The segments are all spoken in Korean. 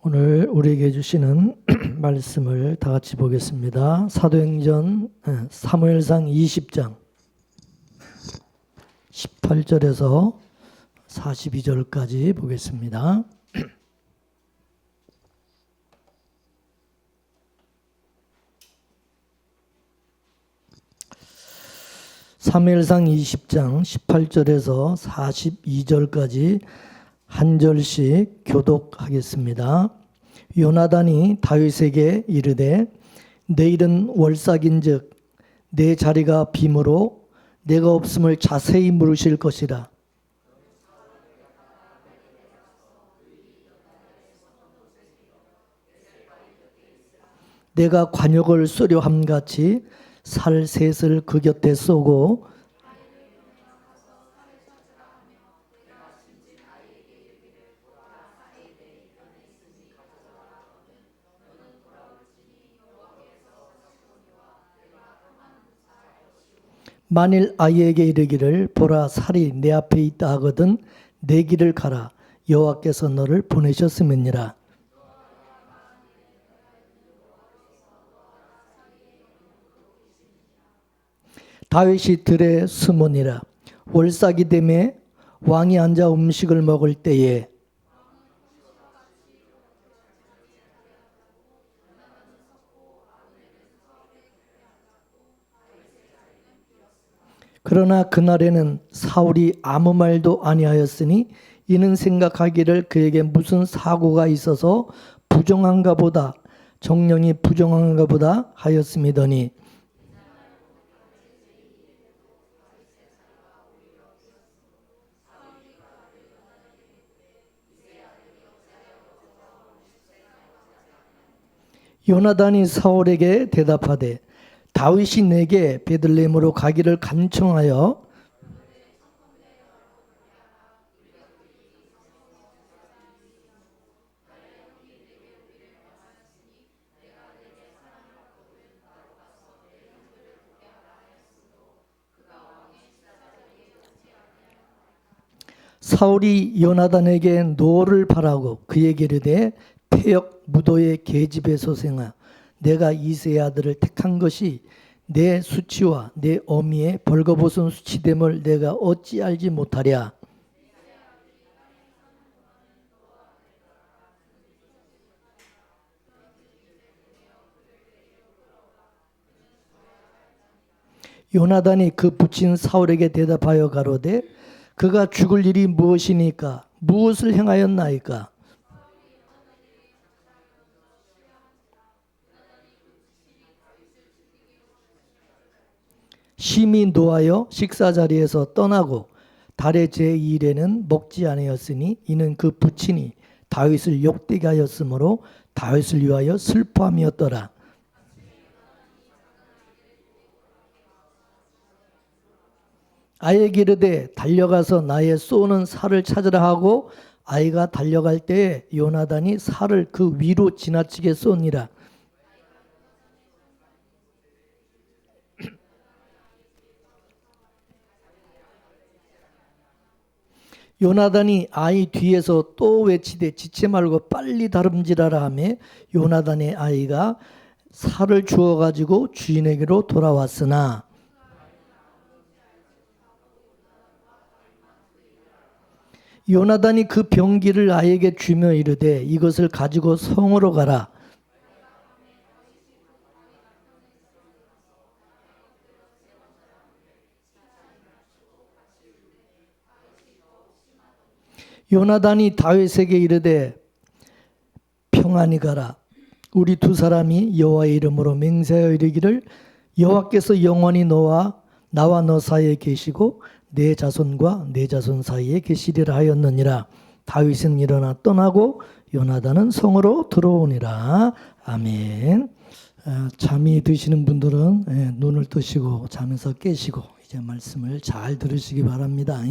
오늘 우리에게 주시는 말씀을 다 같이 보겠습니다. 사도행전 사무엘상 20장 18절에서 42절까지 보겠습니다. 사무엘상 20장 18절에서 42절까지 한 절씩 교독하겠습니다. 요나단이 다윗에게 이르되 내일은 월삭인즉 내 자리가 빔으로 내가 없음을 자세히 물으실 것이라. 내가 관역을 쏘려 함같이 살 셋을 그 곁에 쏘고 만일 아이에게 이르기를 보라 살이 내 앞에 있다 하거든 내 길을 가라 여호와께서 너를 보내셨음이니라. 다윗이 들에 숨으니라. 월삭이 되매 왕이 앉아 음식을 먹을 때에 그러나 그날에는 사울이 아무 말도 아니하였으니 이는 생각하기를 그에게 무슨 사고가 있어서 부정한가 보다 정령이 부정한가 보다 하였음이더니 요나단이 사울에게 대답하되 다윗이 내게 베들레헴으로 가기를 간청하여 사울이 요나단에게 노를 바라고 그에게 이르되 폐역 무도의 계집의 소생아 내가 이새의 아들을 택한 것이 내 수치와 내 어미의 벌거벗은 수치됨을 내가 어찌 알지 못하랴. 요나단이 그 붙인 사울에게 대답하여 가로되 그가 죽을 일이 무엇이니까 무엇을 행하였나이까. 심히 노하여 식사 자리에서 떠나고 달의 제2일에는 먹지 아니하였으니 이는 그 부친이 다윗을 욕되게 하였으므로 다윗을 위하여 슬퍼함이었더라. 아이에게 이르되 달려가서 나의 쏘는 살을 찾으라 하고 아이가 달려갈 때에 요나단이 살을 그 위로 지나치게 쏘니라. 요나단이 아이 뒤에서 또 외치되 지체 말고 빨리 다름질하라 하며 요나단의 아이가 살을 주워 가지고 주인에게로 돌아왔으나 요나단이 그 병기를 아이에게 주며 이르되 이것을 가지고 성으로 가라. 요나단이 다윗에게 이르되 평안히 가라. 우리 두 사람이 여호와의 이름으로 맹세하여 이르기를 여호와께서 영원히 나와 너 사이에 계시고 내 자손과 내 자손 사이에 계시리라 하였느니라. 다윗은 일어나 떠나고 요나단은 성으로 들어오니라. 아멘. 잠이 드시는 분들은 눈을 뜨시고 잠에서 깨시고 이제 말씀을 잘 들으시기 바랍니다.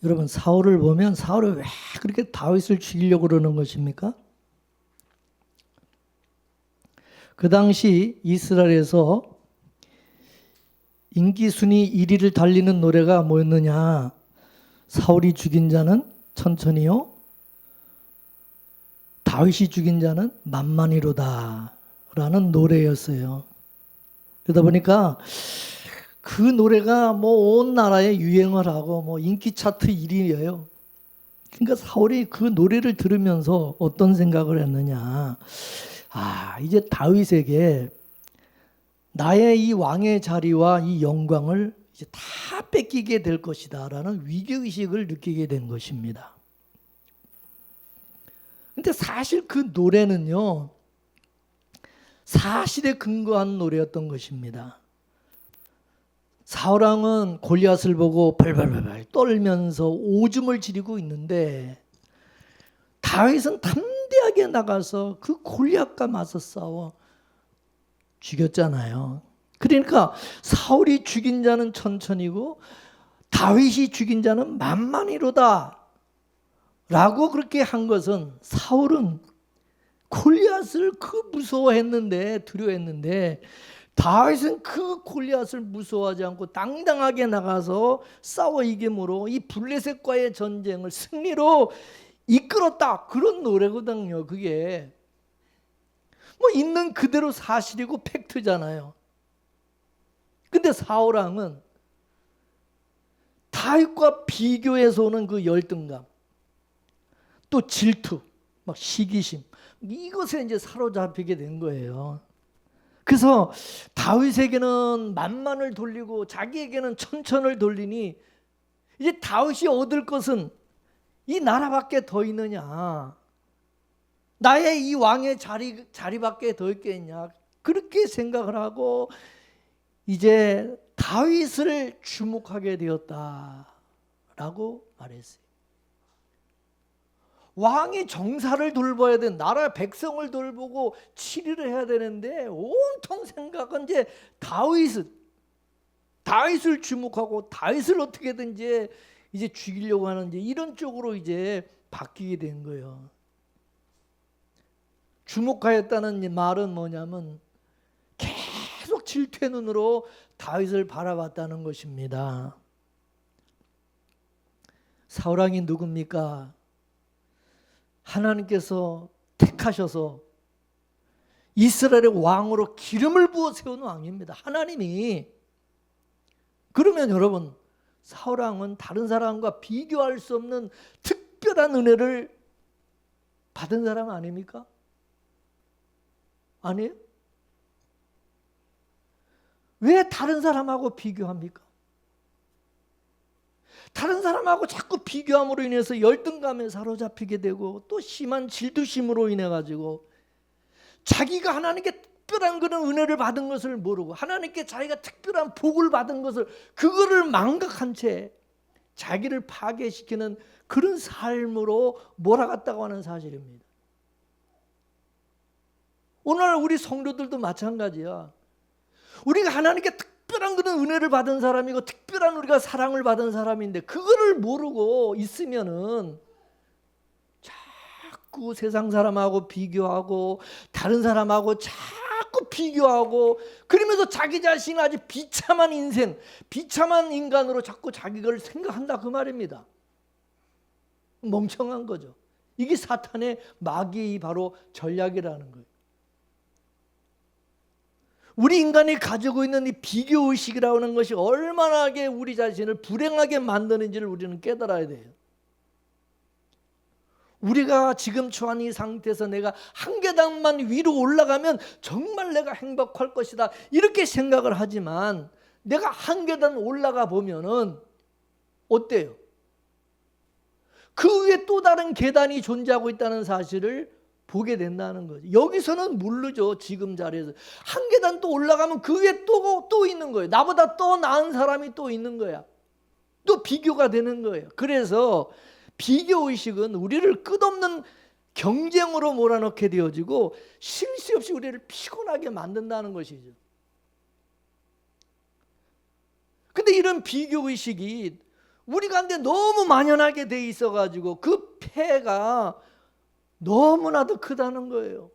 여러분 사울을 보면 사울이 왜 그렇게 다윗을 죽이려고 그러는 것입니까? 그 당시 이스라엘에서 인기 순위 1위를 달리는 노래가 뭐였느냐? 사울이 죽인 자는 천천히요 다윗이 죽인 자는 만만이로다 라는 노래였어요. 그러다 보니까 그 노래가 뭐 온 나라에 유행을 하고 뭐 인기 차트 1위예요. 그러니까 사울이 그 노래를 들으면서 어떤 생각을 했느냐. 이제 다윗에게 나의 이 왕의 자리와 이 영광을 이제 다 뺏기게 될 것이다 라는 위기의식을 느끼게 된 것입니다. 근데 사실 그 노래는요, 사실에 근거한 노래였던 것입니다. 사울왕은 골리앗을 보고 발발발 떨면서 오줌을 지리고 있는데 다윗은 담대하게 나가서 그 골리앗과 맞서 싸워 죽였잖아요. 그러니까 사울이 죽인 자는 천천히고 다윗이 죽인 자는 만만이로다 라고 그렇게 한 것은, 사울은 골리앗을 무서워했는데, 두려워했는데 다윗은 그 골리앗을 무서워하지 않고 당당하게 나가서 싸워 이김으로 이 블레셋과의 전쟁을 승리로 이끌었다, 그런 노래거든요. 그게 뭐 있는 그대로 사실이고 팩트잖아요. 근데 사울왕은 다윗과 비교해서 오는 그 열등감, 또 질투, 막 시기심, 이것에 이제 사로잡히게 된 거예요. 그래서 다윗에게는 만만을 돌리고 자기에게는 천천을 돌리니 이제 다윗이 얻을 것은 이 나라밖에 더 있느냐, 나의 이 왕의 자리밖에 더 있겠냐, 그렇게 생각을 하고 이제 다윗을 주목하게 되었다라고 말했어요. 왕이 정사를 돌봐야 되는, 나라 백성을 돌보고 치리를 해야 되는데 온통 생각은 이제 다윗을 주목하고 다윗을 어떻게든지 이제 죽이려고 하는 이런 쪽으로 이제 바뀌게 된 거예요. 주목하였다는 말은 뭐냐면 계속 질투의 눈으로 다윗을 바라봤다는 것입니다. 사울왕이 누굽니까? 하나님께서 택하셔서 이스라엘의 왕으로 기름을 부어 세운 왕입니다. 하나님이. 그러면 여러분, 사울왕은 다른 사람과 비교할 수 없는 특별한 은혜를 받은 사람 아닙니까? 아니에요? 왜 다른 사람하고 비교합니까? 다른 사람하고 자꾸 비교함으로 인해서 열등감에 사로잡히게 되고 또 심한 질투심으로 인해 가지고 자기가 하나님께 특별한 그런 은혜를 받은 것을 모르고 하나님께 자기가 특별한 복을 받은 것을, 그거를 망각한 채 자기를 파괴시키는 그런 삶으로 몰아갔다고 하는 사실입니다. 오늘 우리 성도들도 마찬가지야. 우리가 하나님께 특별한 그런 은혜를 받은 사람이고 특별한 우리가 사랑을 받은 사람인데 그거를 모르고 있으면은 자꾸 세상 사람하고 비교하고 다른 사람하고 자꾸 비교하고 그러면서 자기 자신은 아주 비참한 인생, 비참한 인간으로 자꾸 자기를 생각한다, 그 말입니다. 멍청한 거죠. 이게 사탄의 마귀의 바로 전략이라는 거예요. 우리 인간이 가지고 있는 이 비교의식이라고 하는 것이 얼마나 우리 자신을 불행하게 만드는지를 우리는 깨달아야 돼요. 우리가 지금 처한 이 상태에서 내가 한 계단만 위로 올라가면 정말 내가 행복할 것이다, 이렇게 생각을 하지만 내가 한 계단 올라가 보면은 어때요? 그 위에 또 다른 계단이 존재하고 있다는 사실을 보게 된다는 거죠. 여기서는 모르죠. 지금 자리에서 한 계단 또 올라가면 그 위에 또 있는 거예요. 나보다 또 나은 사람이 또 있는 거야. 또 비교가 되는 거예요. 그래서 비교의식은 우리를 끝없는 경쟁으로 몰아넣게 되어지고 쉴 새 없이 우리를 피곤하게 만든다는 것이죠. 근데 이런 비교의식이 우리 가운데 너무 만연하게 돼 있어가지고 그 폐가 너무나도 크다는 거예요.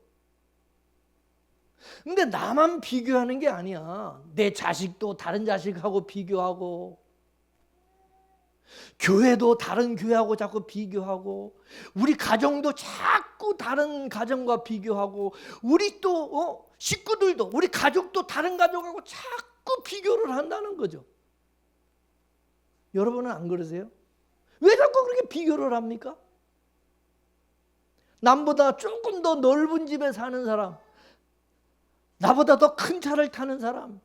근데 나만 비교하는 게 아니야. 내 자식도 다른 자식하고 비교하고, 교회도 다른 교회하고 자꾸 비교하고, 우리 가정도 자꾸 다른 가정과 비교하고, 우리 또 식구들도, 우리 가족도 다른 가족하고 자꾸 비교를 한다는 거죠. 여러분은 안 그러세요? 왜 자꾸 그렇게 비교를 합니까? 남보다 조금 더 넓은 집에 사는 사람, 나보다 더 큰 차를 타는 사람,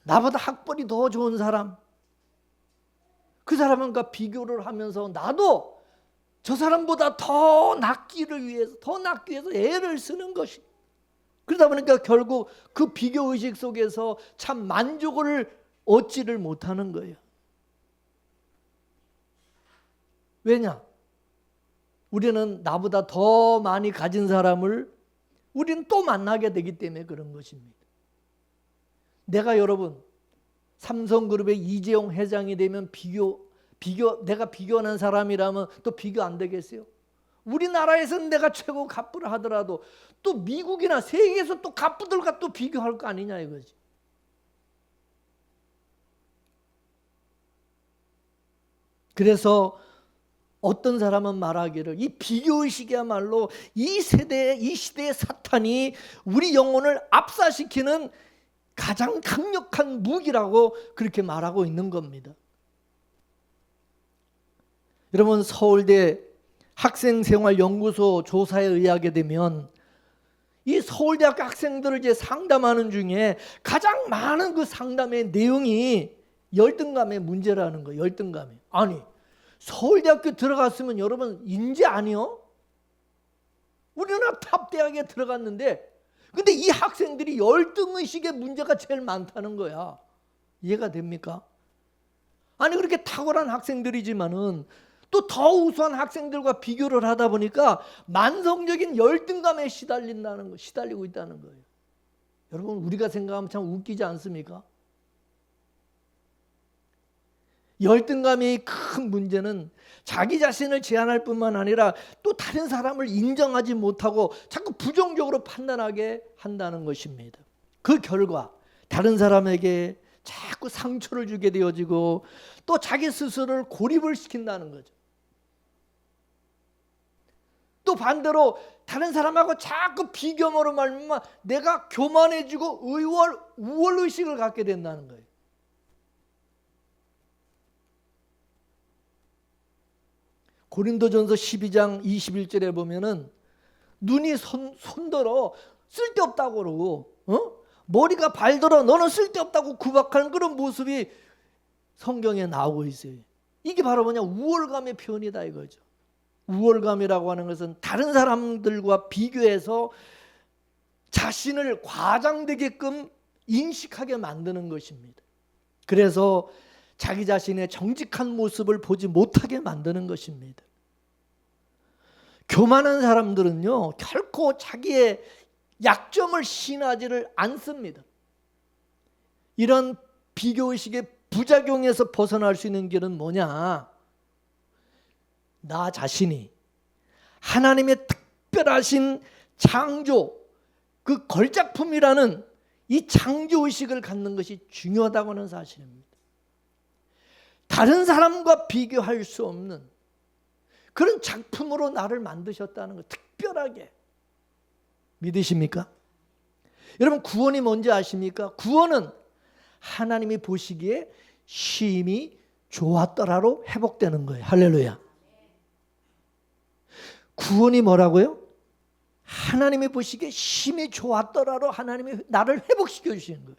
나보다 학벌이 더 좋은 사람, 그 사람과 비교를 하면서 나도 저 사람보다 더 낫기 위해서 애를 쓰는 것이, 그러다 보니까 결국 그 비교의식 속에서 참 만족을 얻지를 못하는 거예요. 왜냐? 우리는 나보다 더 많이 가진 사람을 우리는 또 만나게 되기 때문에 그런 것입니다. 내가 여러분 삼성그룹의 이재용 회장이 되면 내가 비교하는 사람이라면 또 비교 안 되겠어요? 우리나라에서는 내가 최고 갑부를 하더라도 또 미국이나 세계에서 또 갑부들과 또 비교할 거 아니냐 이거지. 그래서 어떤 사람은 말하기를, 이 비교의식이야말로 이 시대의 사탄이 우리 영혼을 압사시키는 가장 강력한 무기라고 그렇게 말하고 있는 겁니다. 여러분, 서울대 학생생활연구소 조사에 의하게 되면 이 서울대학교 학생들을 이제 상담하는 중에 가장 많은 그 상담의 내용이 열등감의 문제라는 거예요. 열등감이. 아니, 서울대학교 들어갔으면 여러분 인재 아니요? 우리나라 탑대학에 들어갔는데, 근데 이 학생들이 열등의식의 문제가 제일 많다는 거야. 이해가 됩니까? 아니, 그렇게 탁월한 학생들이지만은 또 더 우수한 학생들과 비교를 하다 보니까 만성적인 열등감에 시달리고 있다는 거예요. 여러분, 우리가 생각하면 참 웃기지 않습니까? 열등감이 큰 문제는 자기 자신을 제한할 뿐만 아니라 또 다른 사람을 인정하지 못하고 자꾸 부정적으로 판단하게 한다는 것입니다. 그 결과 다른 사람에게 자꾸 상처를 주게 되어지고 또 자기 스스로를 고립을 시킨다는 거죠. 또 반대로 다른 사람하고 자꾸 비교함으로 말미암아 내가 교만해지고 우월의식을 갖게 된다는 거예요. 고린도전서 12장 21절에 보면은 눈이 손들어 쓸데없다고 그러고 머리가 발들어 너는 쓸데없다고 구박하는 그런 모습이 성경에 나오고 있어요. 이게 바로 뭐냐? 우월감의 표현이다 이거죠. 우월감이라고 하는 것은 다른 사람들과 비교해서 자신을 과장되게끔 인식하게 만드는 것입니다. 그래서 자기 자신의 정직한 모습을 보지 못하게 만드는 것입니다. 교만한 사람들은요, 결코 자기의 약점을 시인하지를 않습니다. 이런 비교의식의 부작용에서 벗어날 수 있는 길은 뭐냐? 나 자신이 하나님의 특별하신 창조, 그 걸작품이라는 이 창조의식을 갖는 것이 중요하다고 하는 사실입니다. 다른 사람과 비교할 수 없는 그런 작품으로 나를 만드셨다는 것, 특별하게. 믿으십니까? 여러분, 구원이 뭔지 아십니까? 구원은 하나님이 보시기에 심히 좋았더라로 회복되는 거예요. 할렐루야. 구원이 뭐라고요? 하나님이 보시기에 심히 좋았더라로 하나님이 나를 회복시켜 주시는 거예요.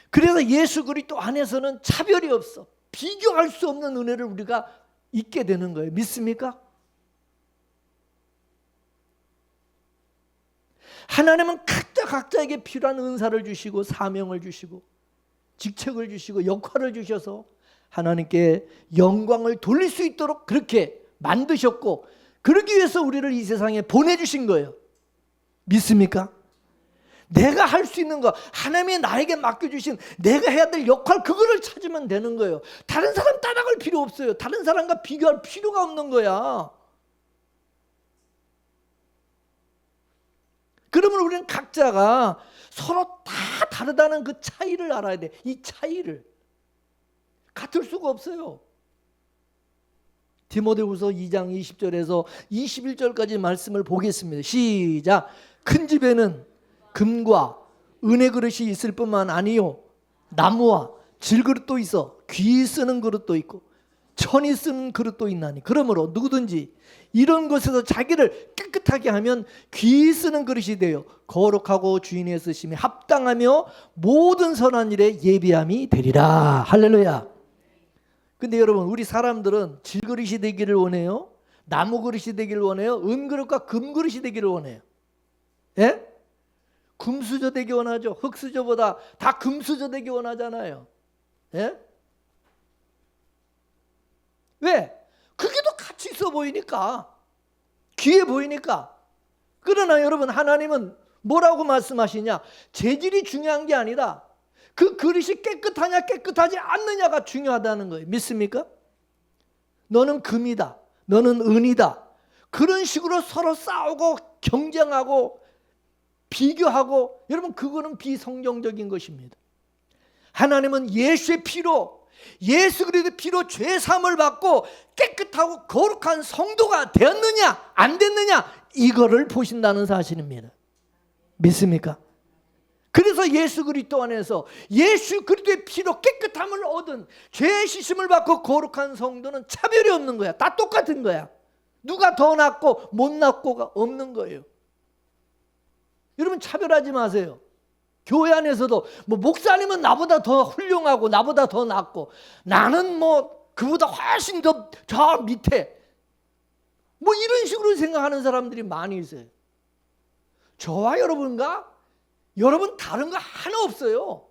그래서 예수 그리스도 안에서는 차별이 없어. 비교할 수 없는 은혜를 우리가 있게 되는 거예요. 믿습니까? 하나님은 각자에게 필요한 은사를 주시고 사명을 주시고 직책을 주시고 역할을 주셔서 하나님께 영광을 돌릴 수 있도록 그렇게 만드셨고, 그러기 위해서 우리를 이 세상에 보내주신 거예요. 믿습니까? 내가 할 수 있는 거, 하나님이 나에게 맡겨주신 내가 해야 될 역할, 그거를 찾으면 되는 거예요. 다른 사람 따라갈 필요 없어요. 다른 사람과 비교할 필요가 없는 거야. 그러면 우리는 각자가 서로 다 다르다는 그 차이를 알아야 돼. 이 차이를. 같을 수가 없어요. 디모데후서 2장 20절에서 21절까지 말씀을 보겠습니다. 시작. 큰 집에는 금과 은혜 그릇이 있을 뿐만 아니요 나무와 질그릇도 있어 귀 쓰는 그릇도 있고 천이 쓰는 그릇도 있나니 그러므로 누구든지 이런 것에서 자기를 깨끗하게 하면 귀 쓰는 그릇이 되어 거룩하고 주인의 쓰심에 합당하며 모든 선한 일에 예비함이 되리라. 할렐루야. 근데 여러분, 우리 사람들은 질그릇이 되기를 원해요? 나무 그릇이 되기를 원해요? 은그릇과 금그릇이 되기를 원해요? 예? 금수저 되기 원하죠. 흙수저보다 다 금수저 되기 원하잖아요. 예? 왜? 그게 더 가치 있어 보이니까, 귀해 보이니까. 그러나 여러분, 하나님은 뭐라고 말씀하시냐? 재질이 중요한 게 아니다. 그 그릇이 깨끗하냐 깨끗하지 않느냐가 중요하다는 거예요. 믿습니까? 너는 금이다, 너는 은이다, 그런 식으로 서로 싸우고 경쟁하고 비교하고, 여러분, 그거는 비성경적인 것입니다. 하나님은 예수의 피로, 예수 그리스도의 피로 죄 사함을 받고 깨끗하고 거룩한 성도가 되었느냐 안 됐느냐, 이거를 보신다는 사실입니다. 믿습니까? 그래서 예수 그리스도 안에서 예수 그리스도의 피로 깨끗함을 얻은, 죄의 씻음을 받고 거룩한 성도는 차별이 없는 거야. 다 똑같은 거야. 누가 더 낫고 못 낫고가 없는 거예요. 여러분, 차별하지 마세요. 교회 안에서도 뭐 목사님은 나보다 더 훌륭하고 나보다 더 낫고 나는 뭐 그보다 훨씬 더 저 밑에, 뭐 이런 식으로 생각하는 사람들이 많이 있어요. 저와 여러분과 여러분 다른 거 하나 없어요.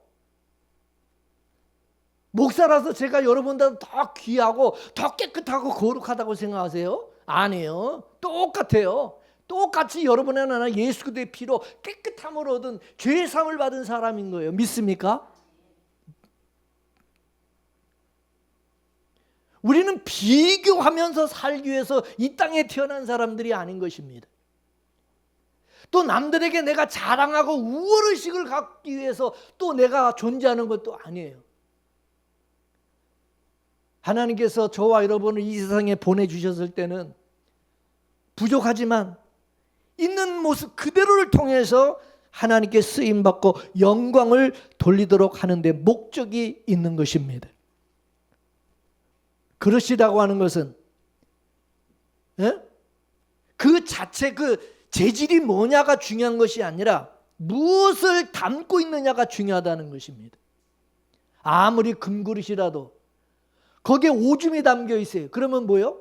목사라서 제가 여러분보다 더 귀하고 더 깨끗하고 거룩하다고 생각하세요? 아니에요. 똑같아요. 똑같이 여러분의 나나 예수 그리스도의 피로 깨끗함을 얻은 죄 사함을 받은 사람인 거예요. 믿습니까? 우리는 비교하면서 살기 위해서 이 땅에 태어난 사람들이 아닌 것입니다. 또 남들에게 내가 자랑하고 우월의식을 갖기 위해서 또 내가 존재하는 것도 아니에요. 하나님께서 저와 여러분을 이 세상에 보내주셨을 때는 부족하지만 있는 모습 그대로를 통해서 하나님께 쓰임받고 영광을 돌리도록 하는 데 목적이 있는 것입니다. 그릇이라고 하는 것은 그 자체 그 재질이 뭐냐가 중요한 것이 아니라 무엇을 담고 있느냐가 중요하다는 것입니다. 아무리 금그릇이라도 거기에 오줌이 담겨 있어요. 그러면 뭐요?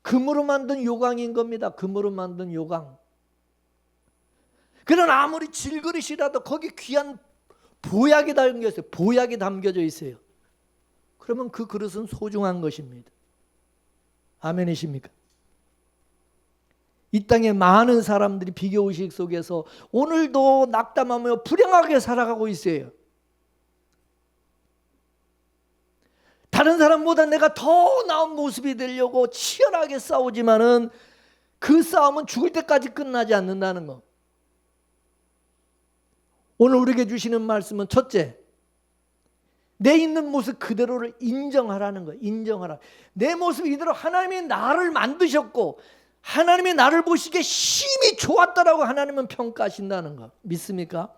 금으로 만든 요강인 겁니다. 금으로 만든 요강. 그러나 아무리 질그릇이라도 거기 귀한 보약이 담겨 있어요. 보약이 담겨져 있어요. 그러면 그 그릇은 소중한 것입니다. 아멘이십니까? 이 땅에 많은 사람들이 비교의식 속에서 오늘도 낙담하며 불행하게 살아가고 있어요. 다른 사람보다 내가 더 나은 모습이 되려고 치열하게 싸우지만은 그 싸움은 죽을 때까지 끝나지 않는다는 것. 오늘 우리에게 주시는 말씀은 첫째, 내 있는 모습 그대로를 인정하라는 거예요. 인정하라. 내 모습 이대로 하나님이 나를 만드셨고 하나님이 나를 보시기에 심히 좋았다라고 하나님은 평가하신다는 거. 믿습니까?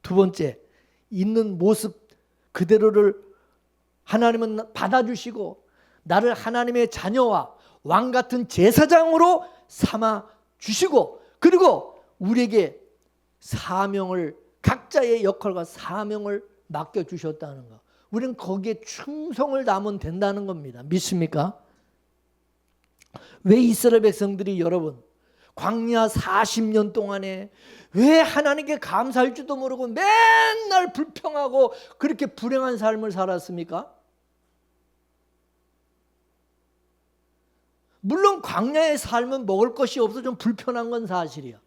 두 번째, 있는 모습 그대로를 하나님은 받아주시고 나를 하나님의 자녀와 왕같은 제사장으로 삼아 주시고, 그리고 우리에게 사명을, 각자의 역할과 사명을 맡겨주셨다는 거. 우리는 거기에 충성을 다하면 된다는 겁니다. 믿습니까? 왜 이스라엘 백성들이 여러분 광야 40년 동안에 왜 하나님께 감사할 줄도 모르고 맨날 불평하고 그렇게 불행한 삶을 살았습니까? 물론 광야의 삶은 먹을 것이 없어 좀 불편한 건 사실이야.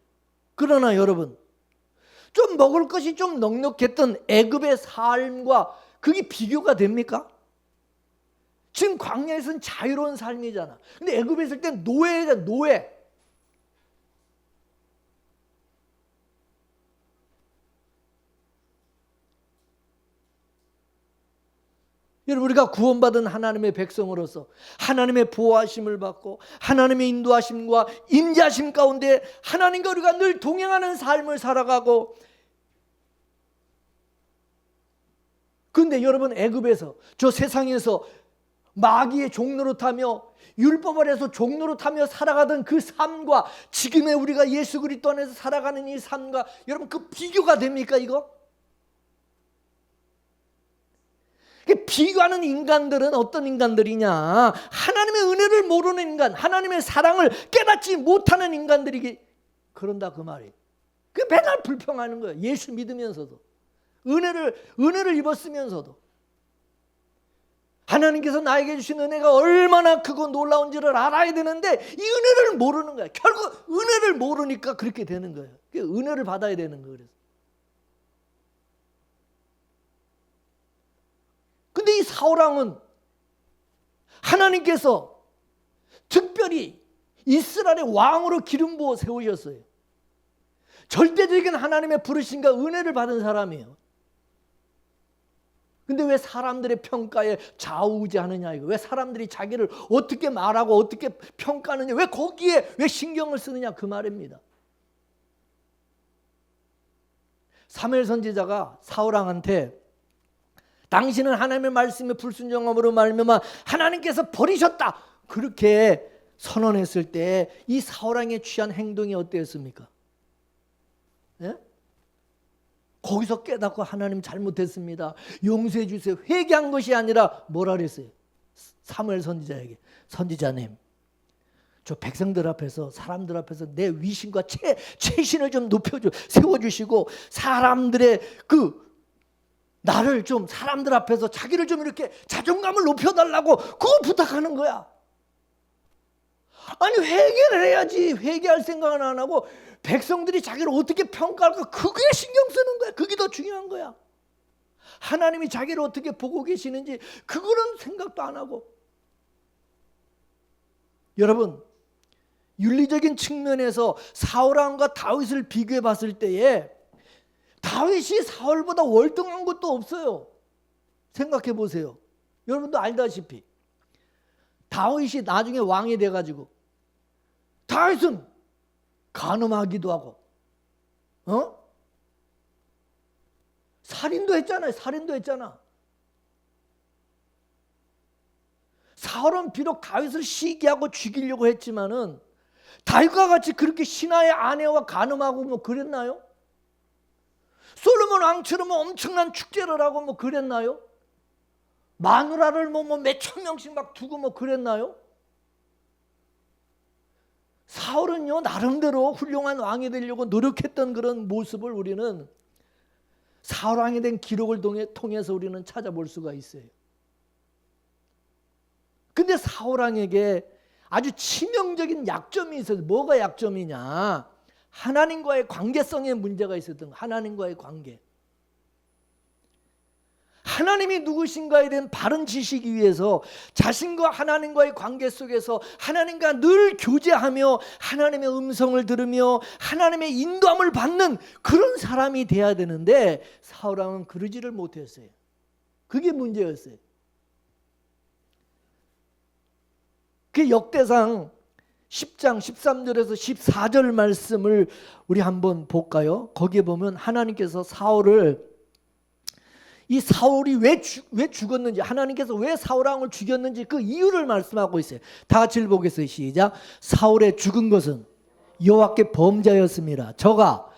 그러나 여러분, 좀 먹을 것이 좀 넉넉했던 애굽의 삶과 그게 비교가 됩니까? 지금 광야에서는 자유로운 삶이잖아. 근데 애굽에 있을 땐 노예다, 노예. 여러분, 우리가 구원받은 하나님의 백성으로서 하나님의 보호하심을 받고 하나님의 인도하심과 임재하심 가운데 하나님과 우리가 늘 동행하는 삶을 살아가고, 근데 여러분, 애굽에서, 저 세상에서 마귀의 종로로 타며 율법 아래에서 종로로 타며 살아가던 그 삶과 지금의 우리가 예수 그리스도 안에서 살아가는 이 삶과, 여러분, 그 비교가 됩니까 이거? 비교하는 인간들은 어떤 인간들이냐? 하나님의 은혜를 모르는 인간, 하나님의 사랑을 깨닫지 못하는 인간들이 그런다 그 말이에요. 그 맨날 불평하는 거예요. 예수 믿으면서도, 은혜를 입었으면서도. 하나님께서 나에게 주신 은혜가 얼마나 크고 놀라운지를 알아야 되는데 이 은혜를 모르는 거예요. 결국 은혜를 모르니까 그렇게 되는 거예요. 은혜를 받아야 되는 거예요. 그래서. 근데 이 사울왕은 하나님께서 특별히 이스라엘의 왕으로 기름 부어 세우셨어요. 절대적인 하나님의 부르심과 은혜를 받은 사람이에요. 근데 왜 사람들의 평가에 좌우지하느냐 이거. 왜 사람들이 자기를 어떻게 말하고 어떻게 평가하느냐, 왜 거기에 왜 신경을 쓰느냐 그 말입니다. 사무엘 선지자가 사울왕한테 당신은 하나님의 말씀에 불순종함으로 말미암아 하나님께서 버리셨다 그렇게 선언했을 때 이 사울왕의 취한 행동이 어땠습니까? 예? 거기서 깨닫고 하나님 잘못했습니다, 용서해 주세요, 회개한 것이 아니라 뭐라 그랬어요? 사무엘 선지자에게, 선지자님, 저 백성들 앞에서, 사람들 앞에서 내 위신과 최신을 좀 높여줘, 세워주시고 사람들의 나를 좀, 사람들 앞에서 자기를 좀 이렇게 자존감을 높여달라고 그거 부탁하는 거야. 아니, 회개를 해야지. 회개할 생각은 안 하고 백성들이 자기를 어떻게 평가할까 그게 신경 쓰는 거야. 그게 더 중요한 거야. 하나님이 자기를 어떻게 보고 계시는지 그거는 생각도 안 하고. 여러분, 윤리적인 측면에서 사울왕과 다윗을 비교해 봤을 때에 다윗이 사울보다 월등한 것도 없어요. 생각해 보세요. 여러분도 알다시피 다윗이 나중에 왕이 돼가지고 다윗은 간음하기도 하고 살인도 했잖아요. 살인도 했잖아. 사울은 비록 다윗을 시기하고 죽이려고 했지만은 다윗과 같이 그렇게 신하의 아내와 간음하고 뭐 그랬나요? 솔로몬 왕처럼 엄청난 축제를 하고 뭐 그랬나요? 마누라를 뭐 몇천 명씩 막 두고 뭐 그랬나요? 사울은요, 나름대로 훌륭한 왕이 되려고 노력했던 그런 모습을 우리는 사울 왕이 된 기록을 통해서 우리는 찾아볼 수가 있어요. 근데 사울 왕에게 아주 치명적인 약점이 있어서, 뭐가 약점이냐? 하나님과의 관계성에 문제가 있었던 거예요. 하나님과의 관계. 하나님이 누구신가에 대한 바른 지식이 위해서 자신과 하나님과의 관계 속에서 하나님과 늘 교제하며 하나님의 음성을 들으며 하나님의 인도함을 받는 그런 사람이 돼야 되는데 사울왕은 그러지를 못했어요. 그게 문제였어요. 그 역대상 10장 13절에서 14절 말씀을 우리 한번 볼까요? 거기에 보면 하나님께서 이 사울이 왜 죽었는지, 하나님께서 왜 사울왕을 죽였는지 그 이유를 말씀하고 있어요. 다 같이 읽어보겠어요. 시작. 사울의 죽은 것은 여호와께 범죄였습니다. 저가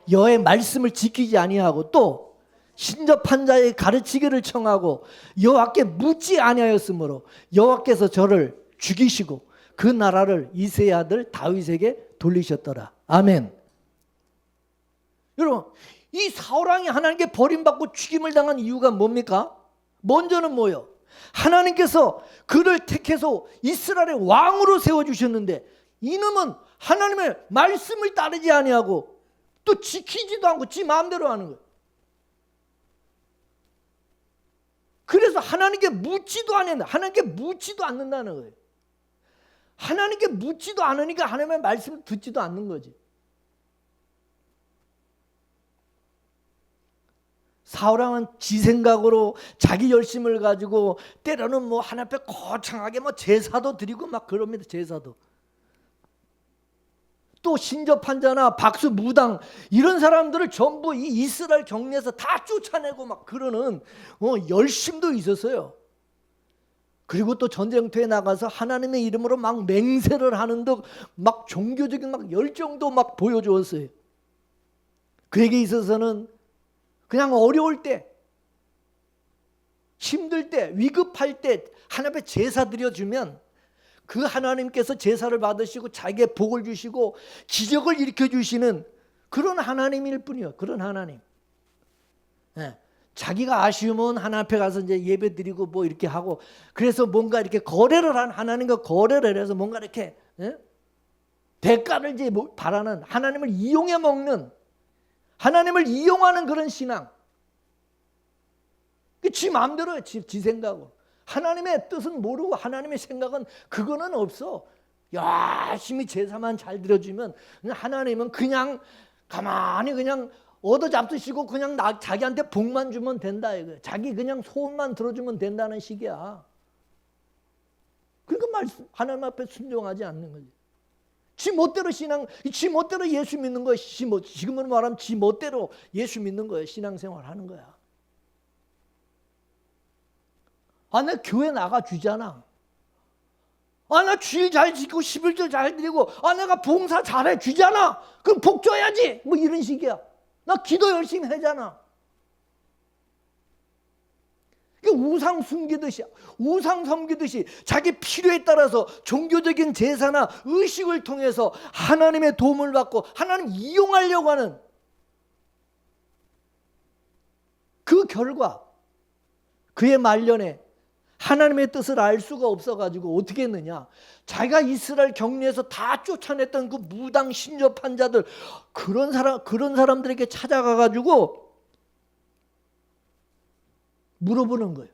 여호와의 말씀을 지키지 아니하고 또 신접한 자의 가르치기를 청하고 여호와께 묻지 아니하였으므로 여호와께서 저를 죽이시고 그 나라를 이새의 아들 다윗에게 돌리셨더라. 아멘. 여러분, 이 사울왕이 하나님께 버림받고 죽임을 당한 이유가 뭡니까? 먼저는 뭐예요? 하나님께서 그를 택해서 이스라엘의 왕으로 세워주셨는데 이놈은 하나님의 말씀을 따르지 아니하고 또 지키지도 않고 지 마음대로 하는 거예요. 그래서 하나님께 묻지도 않는다. 하나님께 묻지도 않는다는 거예요. 하나님께 묻지도 않으니까 하나님의 말씀을 듣지도 않는 거지. 사울왕은 지 생각으로 자기 열심을 가지고 때로는 뭐 하나님 앞에 거창하게 뭐 제사도 드리고 막 그럽니다. 제사도. 또 신접한 자나 박수 무당 이런 사람들을 전부 이 이스라엘 경내에서 다 쫓아내고 막 그러는 열심도 있었어요. 그리고 또 전쟁터에 나가서 하나님의 이름으로 막 맹세를 하는 듯 막 종교적인 막 열정도 막 보여주었어요. 그에게 있어서는 그냥 어려울 때, 힘들 때, 위급할 때 하나님 앞에 제사 드려주면 그 하나님께서 제사를 받으시고 자기의 복을 주시고 기적을 일으켜 주시는 그런 하나님일 뿐이요. 그런 하나님. 예. 자기가 아쉬우면 하나님 앞에 가서 이제 예배 드리고 뭐 이렇게 하고 그래서 뭔가 이렇게 거래를 한 하나님과 거래를 해서 뭔가 이렇게 대가를 이제 바라는 하나님을 이용해 먹는 하나님을 이용하는 그런 신앙. 지 마음대로 지 생각으로. 하나님의 뜻은 모르고 하나님의 생각은 그거는 없어. 열심히 제사만 잘 드려주면 하나님은 그냥 가만히 그냥 얻어 잡수시고 그냥 자기한테 복만 주면 된다 이거. 자기 그냥 소원만 들어주면 된다는 식이야. 그러니까 하나님 앞에 순종하지 않는 거지. 지 멋대로 지 멋대로 예수 믿는 거야. 지금으로 말하면 지 멋대로 예수 믿는 거야. 신앙생활 하는 거야. 나 교회 나가주잖아. 나 주일 잘 지키고 11절 잘 드리고 내가 봉사 잘해 주잖아. 그럼 복 줘야지. 뭐 이런 식이야. 나 기도 열심히 하잖아. 우상 숨기듯이 우상 섬기듯이 자기 필요에 따라서 종교적인 제사나 의식을 통해서 하나님의 도움을 받고 하나님 이용하려고 하는 그 결과 그의 말년에 하나님의 뜻을 알 수가 없어가지고 어떻게 했느냐. 자기가 이스라엘 경내에서 다 쫓아냈던 그 무당 신접한 자들 그런 사람들에게 찾아가가지고 물어보는 거예요.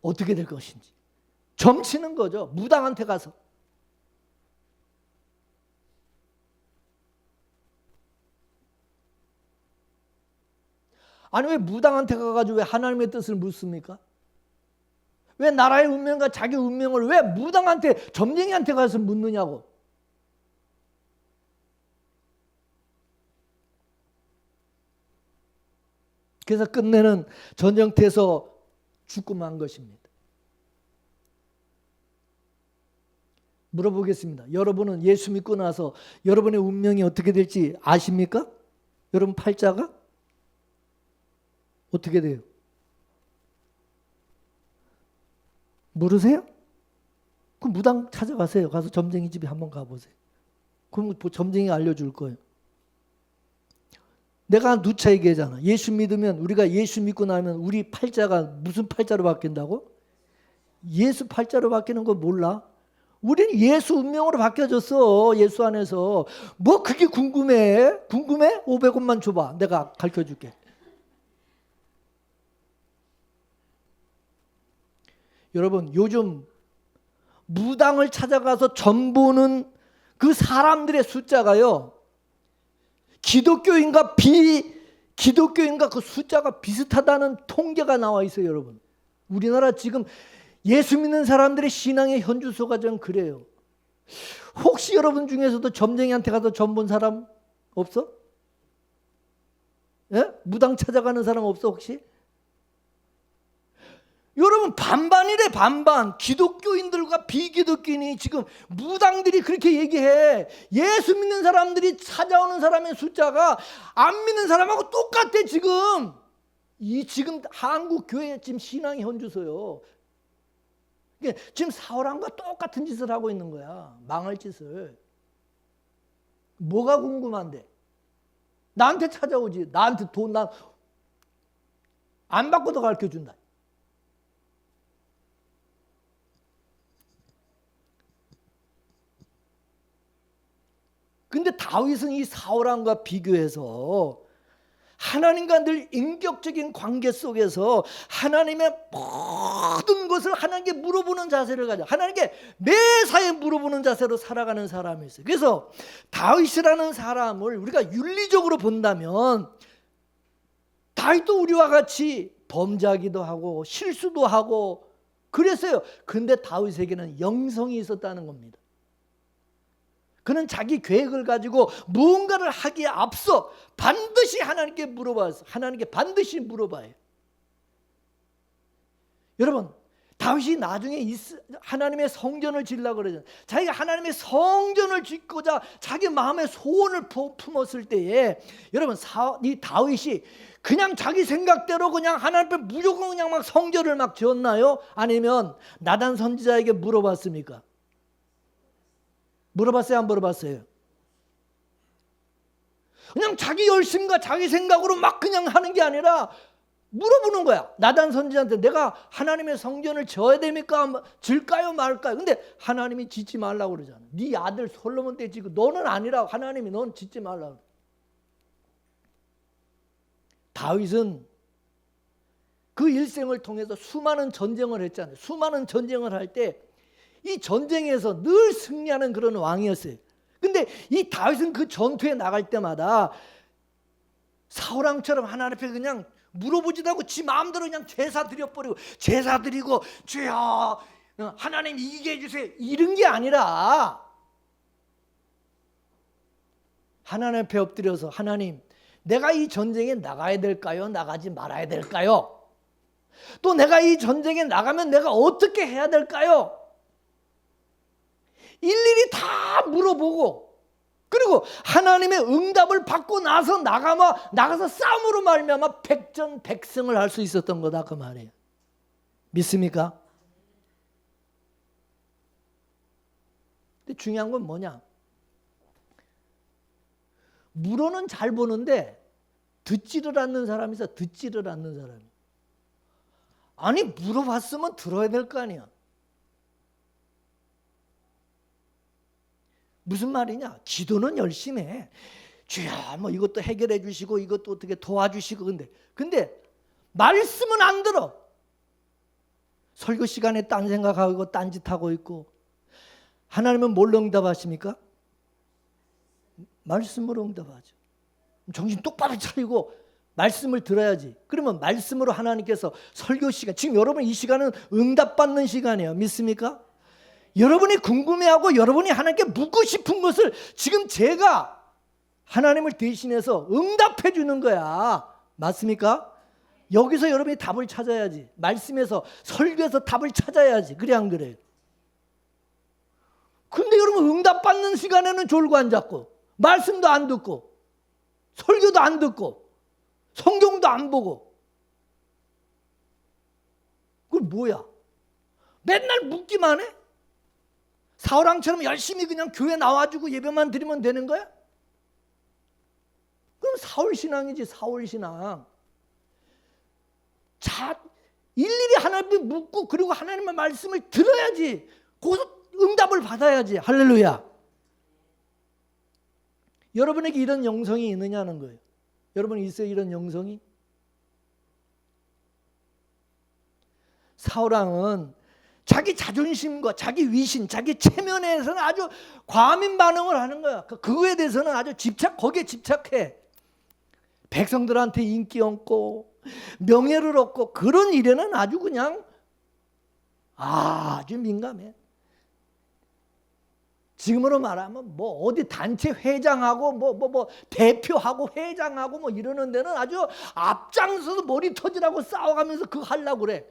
어떻게 될 것인지. 점치는 거죠. 무당한테 가서. 아니 왜 무당한테 가가지고 왜 하나님의 뜻을 묻습니까? 왜 나라의 운명과 자기 운명을 왜 무당한테 점쟁이한테 가서 묻느냐고. 그래서 끝내는 전쟁터에서 죽고 만 것입니다. 물어보겠습니다. 여러분은 예수 믿고 나서 여러분의 운명이 어떻게 될지 아십니까? 여러분 팔자가 어떻게 돼요? 모르세요? 그럼 무당 찾아가세요. 가서 점쟁이 집에 한번 가보세요. 그럼 점쟁이가 알려줄 거예요. 내가 누차 얘기하잖아. 예수 믿으면 우리가 예수 믿고 나면 우리 팔자가 무슨 팔자로 바뀐다고? 예수 팔자로 바뀌는 거 몰라? 우리는 예수 운명으로 바뀌어졌어. 예수 안에서. 뭐 그게 궁금해? 궁금해? 500원만 줘봐. 내가 가르쳐줄게. 여러분 요즘 무당을 찾아가서 점 보는 그 사람들의 숫자가요. 기독교인과 비기독교인과 그 숫자가 비슷하다는 통계가 나와 있어요. 여러분. 우리나라 지금 예수 믿는 사람들의 신앙의 현주소가 좀 그래요. 혹시 여러분 중에서도 점쟁이한테 가서 점 본 사람 없어? 예? 무당 찾아가는 사람 없어 혹시? 여러분 반반이래 반반. 기독교인들과 비기독교인이 지금 무당들이 그렇게 얘기해. 예수 믿는 사람들이 찾아오는 사람의 숫자가 안 믿는 사람하고 똑같대 지금. 지금 한국 교회 지금 신앙의 현주소요. 지금 사울왕과 똑같은 짓을 하고 있는 거야. 망할 짓을. 뭐가 궁금한데? 나한테 찾아오지. 나한테 돈 안 받고도 가르쳐준다. 근데 다윗은 이 사울왕과 비교해서 하나님과 늘 인격적인 관계 속에서 하나님의 모든 것을 하나님께 물어보는 자세를 가져 하나님께 매사에 물어보는 자세로 살아가는 사람이었어요. 그래서 다윗이라는 사람을 우리가 윤리적으로 본다면 다윗도 우리와 같이 범죄하기도 하고 실수도 하고 그랬어요. 근데 다윗에게는 영성이 있었다는 겁니다. 그는 자기 계획을 가지고 무언가를 하기에 앞서 반드시 하나님께 물어봐서 하나님께 반드시 물어봐요. 여러분, 다윗이 나중에 하나님의 성전을 지으려고 그러잖아요. 자기가 하나님의 성전을 짓고자 자기 마음의 소원을 품었을 때에 여러분, 이 다윗이 그냥 자기 생각대로 그냥 하나님 앞에 무조건 그냥 막 성전을 막 지었나요? 아니면 나단 선지자에게 물어봤습니까? 물어봤어요? 안 물어봤어요? 그냥 자기 열심과 자기 생각으로 막 그냥 하는 게 아니라 물어보는 거야. 나단 선지자한테 내가 하나님의 성전을 지어야 됩니까? 질까요 말까요? 근데 하나님이 짓지 말라고 그러잖아. 네 아들 솔로몬 때 짓고 너는 아니라고. 하나님이 넌 짓지 말라고. 다윗은 그 일생을 통해서 수많은 전쟁을 했잖아요. 수많은 전쟁을 할 때 이 전쟁에서 늘 승리하는 그런 왕이었어요. 근데 이 다윗은 그 전투에 나갈 때마다 사울왕처럼 하나님 앞에 그냥 물어보지도 않고 지 마음대로 그냥 제사 드려버리고 제사 드리고 주여 하나님 이기게 해주세요 이런 게 아니라 하나님 앞에 엎드려서 하나님 내가 이 전쟁에 나가야 될까요? 나가지 말아야 될까요? 또 내가 이 전쟁에 나가면 내가 어떻게 해야 될까요? 일일이 다 물어보고 그리고 하나님의 응답을 받고 나서 나가서 싸움으로 말미암아 백전백승을 할 수 있었던 거다 그 말이에요. 믿습니까? 근데 중요한 건 뭐냐? 물어는 잘 보는데 듣지를 않는 사람이 있어. 듣지를 않는 사람이. 아니 물어봤으면 들어야 될 거 아니야. 무슨 말이냐? 기도는 열심히 해. 주야 뭐 이것도 해결해 주시고 이것도 어떻게 도와주시고 근데 말씀은 안 들어. 설교 시간에 딴 생각하고 딴짓하고 있고. 하나님은 뭘로 응답하십니까? 말씀으로 응답하죠. 정신 똑바로 차리고 말씀을 들어야지. 그러면 말씀으로 하나님께서 설교 시간, 지금 여러분 이 시간은 응답받는 시간이에요. 믿습니까? 여러분이 궁금해하고 여러분이 하나님께 묻고 싶은 것을 지금 제가 하나님을 대신해서 응답해 주는 거야. 맞습니까? 여기서 여러분이 답을 찾아야지. 말씀에서 설교에서 답을 찾아야지. 그래 안 그래요? 근데 여러분 응답받는 시간에는 졸고 앉았고 말씀도 안 듣고 설교도 안 듣고 성경도 안 보고 그건 뭐야? 맨날 묻기만 해? 사울왕처럼 열심히 그냥 교회 나와주고 예배만 드리면 되는 거야? 그럼 사울신앙이지. 사울신앙. 자, 일일이 하나님께 묻고 그리고 하나님의 말씀을 들어야지. 거기서 응답을 받아야지. 할렐루야. 여러분에게 이런 영성이 있느냐는 거예요. 여러분이 있어요? 이런 영성이? 사울왕은 자기 자존심과 자기 위신, 자기 체면에서는 아주 과민 반응을 하는 거야. 그거에 대해서는 아주 거기에 집착해. 백성들한테 인기 얻고 명예를 얻고 그런 일에는 아주 그냥 아주 민감해. 지금으로 말하면 뭐 어디 단체 회장하고 뭐 대표하고 회장하고 뭐 이러는 데는 아주 앞장서서 머리 터지라고 싸워가면서 그거 하려고 그래.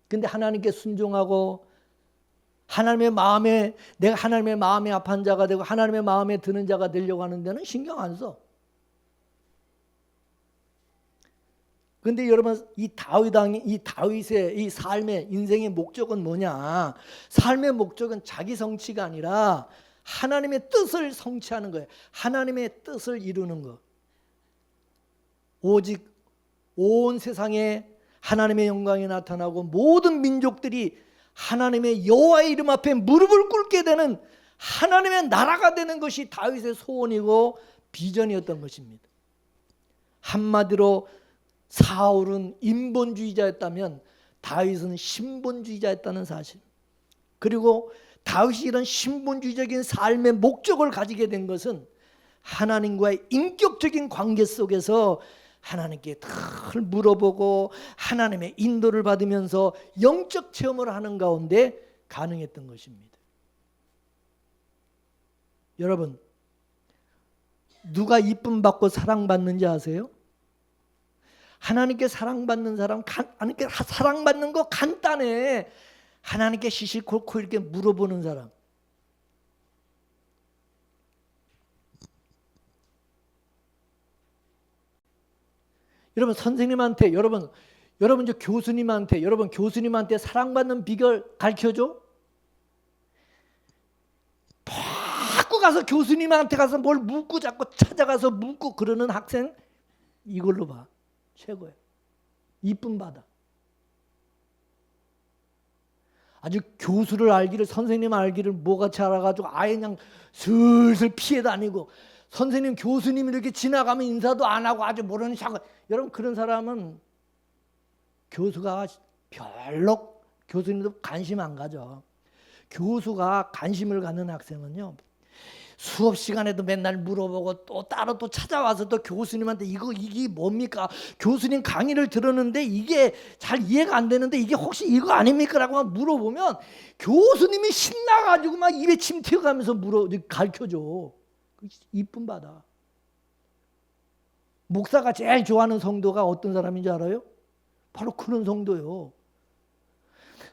근데 하나님께 순종하고 하나님의 마음에 내가 하나님의 마음에 합한 자가 되고 하나님의 마음에 드는 자가 되려고 하는 데는 신경 안 써. 근데 여러분 이 다윗의 이 삶의 인생의 목적은 뭐냐? 삶의 목적은 자기 성취가 아니라 하나님의 뜻을 성취하는 거예요. 하나님의 뜻을 이루는 거. 오직 온 세상에 하나님의 영광이 나타나고 모든 민족들이 하나님의 여호와의 이름 앞에 무릎을 꿇게 되는 하나님의 나라가 되는 것이 다윗의 소원이고 비전이었던 것입니다. 한마디로 사울은 인본주의자였다면 다윗은 신본주의자였다는 사실. 그리고 다윗이 이런 신분주의적인 삶의 목적을 가지게 된 것은 하나님과의 인격적인 관계 속에서 하나님께 늘 물어보고 하나님의 인도를 받으면서 영적 체험을 하는 가운데 가능했던 것입니다. 여러분, 누가 이쁨 받고 사랑받는지 아세요? 하나님께 사랑받는 사람, 하나님께 사랑받는 거 간단해. 하나님께 시시콜콜 이렇게 물어보는 사람. 여러분 선생님한테, 여러분 이제 교수님한테 사랑받는 비결 가르쳐줘? 자꾸 가서 교수님한테 가서 뭘 묻고 자꾸 찾아가서 묻고 그러는 학생 이걸로 봐. 최고야. 이쁨 받아. 아주 교수를 알기를, 선생님 알기를 뭐같이 알아가지고 아예 그냥 슬슬 피해 다니고, 선생님 교수님이 이렇게 지나가면 인사도 안 하고 아주 모르는 척. 여러분 그런 사람은 교수가 별로, 교수님도 관심 안 가져. 교수가 관심을 갖는 학생은요, 수업 시간에도 맨날 물어보고 또 따로 또 찾아와서 또 교수님한테 이게 뭡니까? 교수님 강의를 들었는데 이게 잘 이해가 안 되는데 이게 혹시 이거 아닙니까? 라고 물어보면 교수님이 신나가지고 막 입에 침 튀어가면서 가르쳐줘. 이쁨 받아. 목사가 제일 좋아하는 성도가 어떤 사람인지 알아요? 바로 그런 성도요.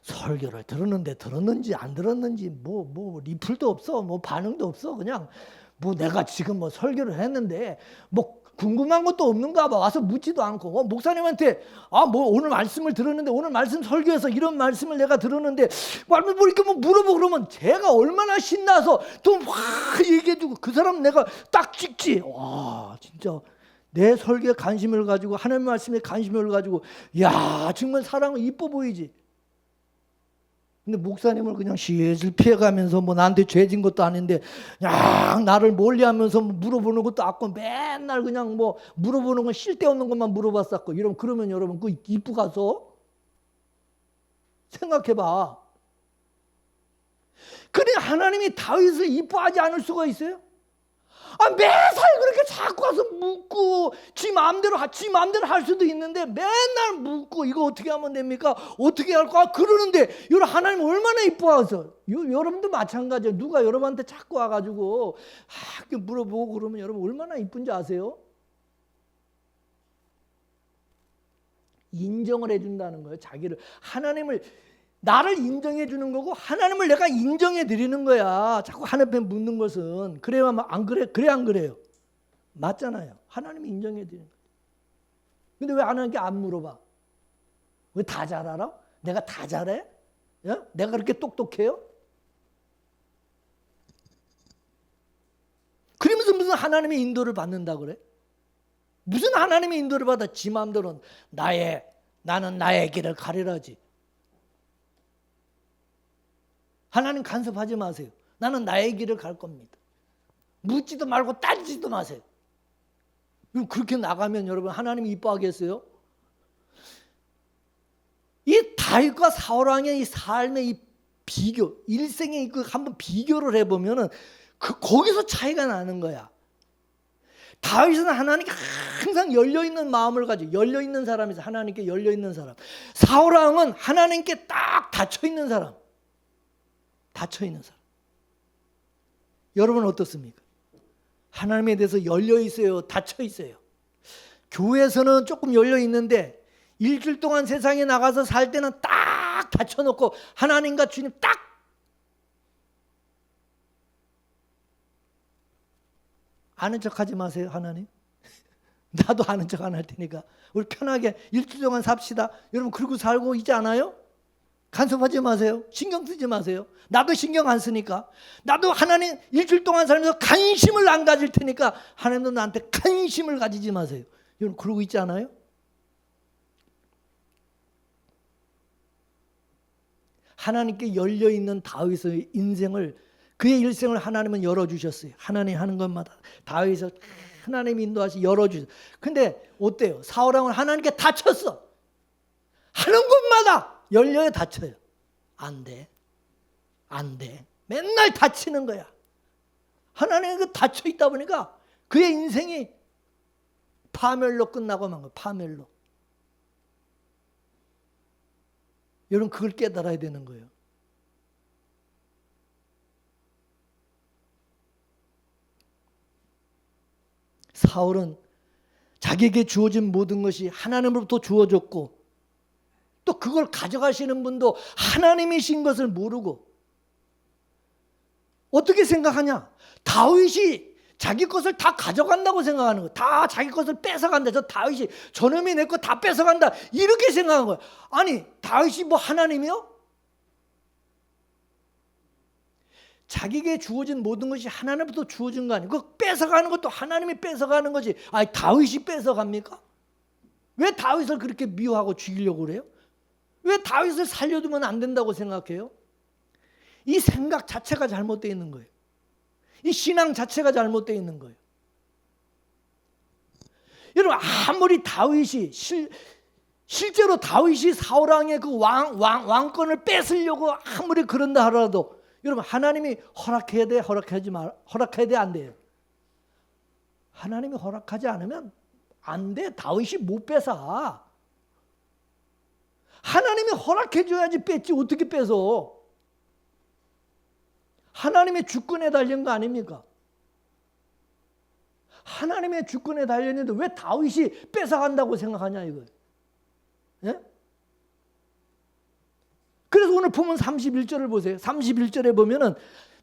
설교를 들었는지 안 들었는지 뭐 리플도 없어, 뭐 반응도 없어. 그냥 뭐 내가 지금 뭐 설교를 했는데 뭐 궁금한 것도 없는가 봐. 와서 묻지도 않고, 목사님한테 뭐 오늘 말씀을 들었는데, 오늘 말씀 설교에서 이런 말씀을 내가 들었는데 뭐 이렇게 뭐 물어보고 그러면 제가 얼마나 신나서 또 확 얘기해주고, 그 사람 내가 딱 찍지. 와, 진짜 내 설교에 관심을 가지고, 하나님 말씀에 관심을 가지고, 야 정말 사랑은 이뻐 보이지. 근데 목사님을 그냥 슬슬 피해가면서 뭐 나한테 죄진 것도 아닌데 그냥 나를 멀리하면서 물어보는 것도 없고, 맨날 그냥 뭐 물어보는 건 쓸데없는 것만 물어봤었고, 그러면 여러분 그 이쁘 가서 생각해봐. 그래 하나님이 다윗을 이뻐하지 않을 수가 있어요? 매사에 그렇게 자꾸 와서 묻고, 지 마음대로 할 수도 있는데 맨날 묻고, 이거 어떻게 하면 됩니까? 어떻게 할까? 그러는데 여러분 하나님 얼마나 이뻐하세요. 여러분도 마찬가지예요. 누가 여러분한테 자꾸 와가지고 이렇게 물어보고 그러면 여러분 얼마나 이쁜지 아세요? 인정을 해준다는 거예요. 자기를, 하나님을, 나를 인정해 주는 거고 하나님을 내가 인정해 드리는 거야. 자꾸 하나님 앞에 묻는 것은. 그래야 안 그래? 그래 안 그래요? 맞잖아요. 하나님이 인정해 드리는 거야. 근데 왜 하나님께 안 물어봐? 왜 다 잘 알아? 내가 다 잘해? 내가 그렇게 똑똑해요? 그러면서 무슨 하나님의 인도를 받는다 그래? 무슨 하나님의 인도를 받아? 지 마음대로 나는 나의 길을 가리라지. 하나님 간섭하지 마세요. 나는 나의 길을 갈 겁니다. 묻지도 말고 따지지도 마세요. 그렇게 나가면 여러분 하나님이 이뻐하겠어요? 이 다윗과 사울 왕의 이 삶의 이 비교, 일생의 한번 비교를 해보면은 거기서 차이가 나는 거야. 다윗은 하나님께 항상 열려있는 마음을 가지고, 열려있는 사람이죠. 하나님께 열려있는 사람. 사울 왕은 하나님께 딱 닫혀있는 사람. 닫혀있는 사람. 여러분 어떻습니까? 하나님에 대해서 열려있어요? 닫혀있어요? 교회에서는 조금 열려있는데 일주일 동안 세상에 나가서 살 때는 딱 닫혀놓고 하나님과 주님 딱. 아는 척하지 마세요. 하나님, 나도 아는 척 안 할 테니까 우리 편하게 일주일 동안 삽시다. 여러분 그러고 살고 있지 않아요? 간섭하지 마세요. 신경 쓰지 마세요. 나도 신경 안 쓰니까. 나도 하나님 일주일 동안 살면서 관심을 안 가질 테니까 하나님도 나한테 관심을 가지지 마세요. 여러분 그러고 있지 않아요? 하나님께 열려있는 다윗의 인생을, 그의 일생을 하나님은 열어주셨어요. 하나님 하는 것마다 다윗을 하나님 인도하시 열어주셨어요. 근데 어때요? 사울 왕은 하나님께 닫혔어. 하는 것마다 열려야 닫혀요. 안 돼. 맨날 다치는 거야. 하나님께 닫혀 있다 보니까 그의 인생이 파멸로 끝나고 만 거야. 파멸로. 여러분 그걸 깨달아야 되는 거예요. 사울은 자기에게 주어진 모든 것이 하나님으로부터 주어졌고 또 그걸 가져가시는 분도 하나님이신 것을 모르고 어떻게 생각하냐? 다윗이 자기 것을 다 가져간다고 생각하는 거야. 다 자기 것을 뺏어간다. 저 다윗이 저놈이 내 거 다 뺏어간다. 이렇게 생각한 거야. 아니 다윗이 뭐 하나님이요? 자기에게 주어진 모든 것이 하나님부터 주어진 거 아니에요. 그 뺏어가는 것도 하나님이 뺏어가는 거지. 아니 다윗이 뺏어갑니까? 왜 다윗을 그렇게 미워하고 죽이려고 그래요? 왜 다윗을 살려두면 안 된다고 생각해요? 이 생각 자체가 잘못되어 있는 거예요. 이 신앙 자체가 잘못되어 있는 거예요. 여러분 아무리 다윗이 실제로 다윗이 사울 왕의 그 왕권을 뺏으려고 아무리 그런다 하더라도 여러분 하나님이 허락해야 돼? 허락해야 돼? 안 돼요? 하나님이 허락하지 않으면 안 돼. 다윗이 못 뺏어. 하나님이 허락해 줘야지 뺏지 어떻게 뺏어? 하나님의 주권에 달린 거 아닙니까? 하나님의 주권에 달렸는데 왜 다윗이 뺏어간다고 생각하냐 이거예요. 예? 그래서 오늘 보면 31절을 보세요. 31절에 보면은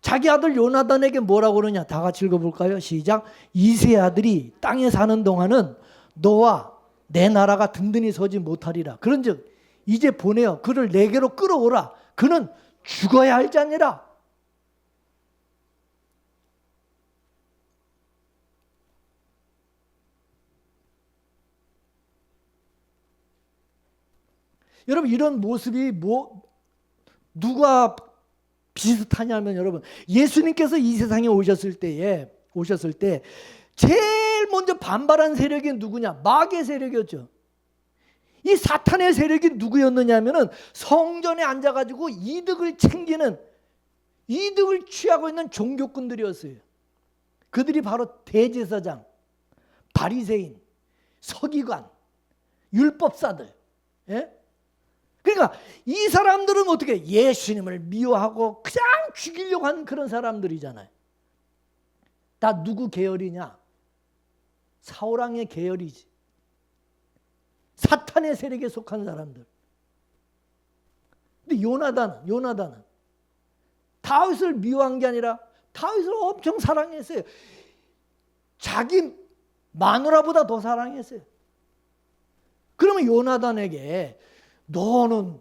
자기 아들 요나단에게 뭐라고 그러냐. 다 같이 읽어볼까요? 시작. 이세 아들이 땅에 사는 동안은 너와 내 나라가 든든히 서지 못하리라. 그런즉 이제 보내어 그를 내게로 끌어오라. 그는 죽어야 할 자니라. 여러분 이런 모습이 누가 비슷하냐면 여러분 예수님께서 이 세상에 오셨을 때 제일 먼저 반발한 세력이 누구냐? 마귀의 세력이었죠. 이 사탄의 세력이 누구였느냐면은 성전에 앉아가지고 이득을 취하고 있는 종교꾼들이었어요. 그들이 바로 대제사장, 바리새인, 서기관, 율법사들. 예? 그러니까 이 사람들은 어떻게 예수님을 미워하고 그냥 죽이려고 한 그런 사람들이잖아요. 다 누구 계열이냐? 사울왕의 계열이지. 사탄의 세력에 속한 사람들. 근데 요나단은 다윗을 미워한 게 아니라 다윗을 엄청 사랑했어요. 자기 마누라보다 더 사랑했어요. 그러면 요나단에게 너는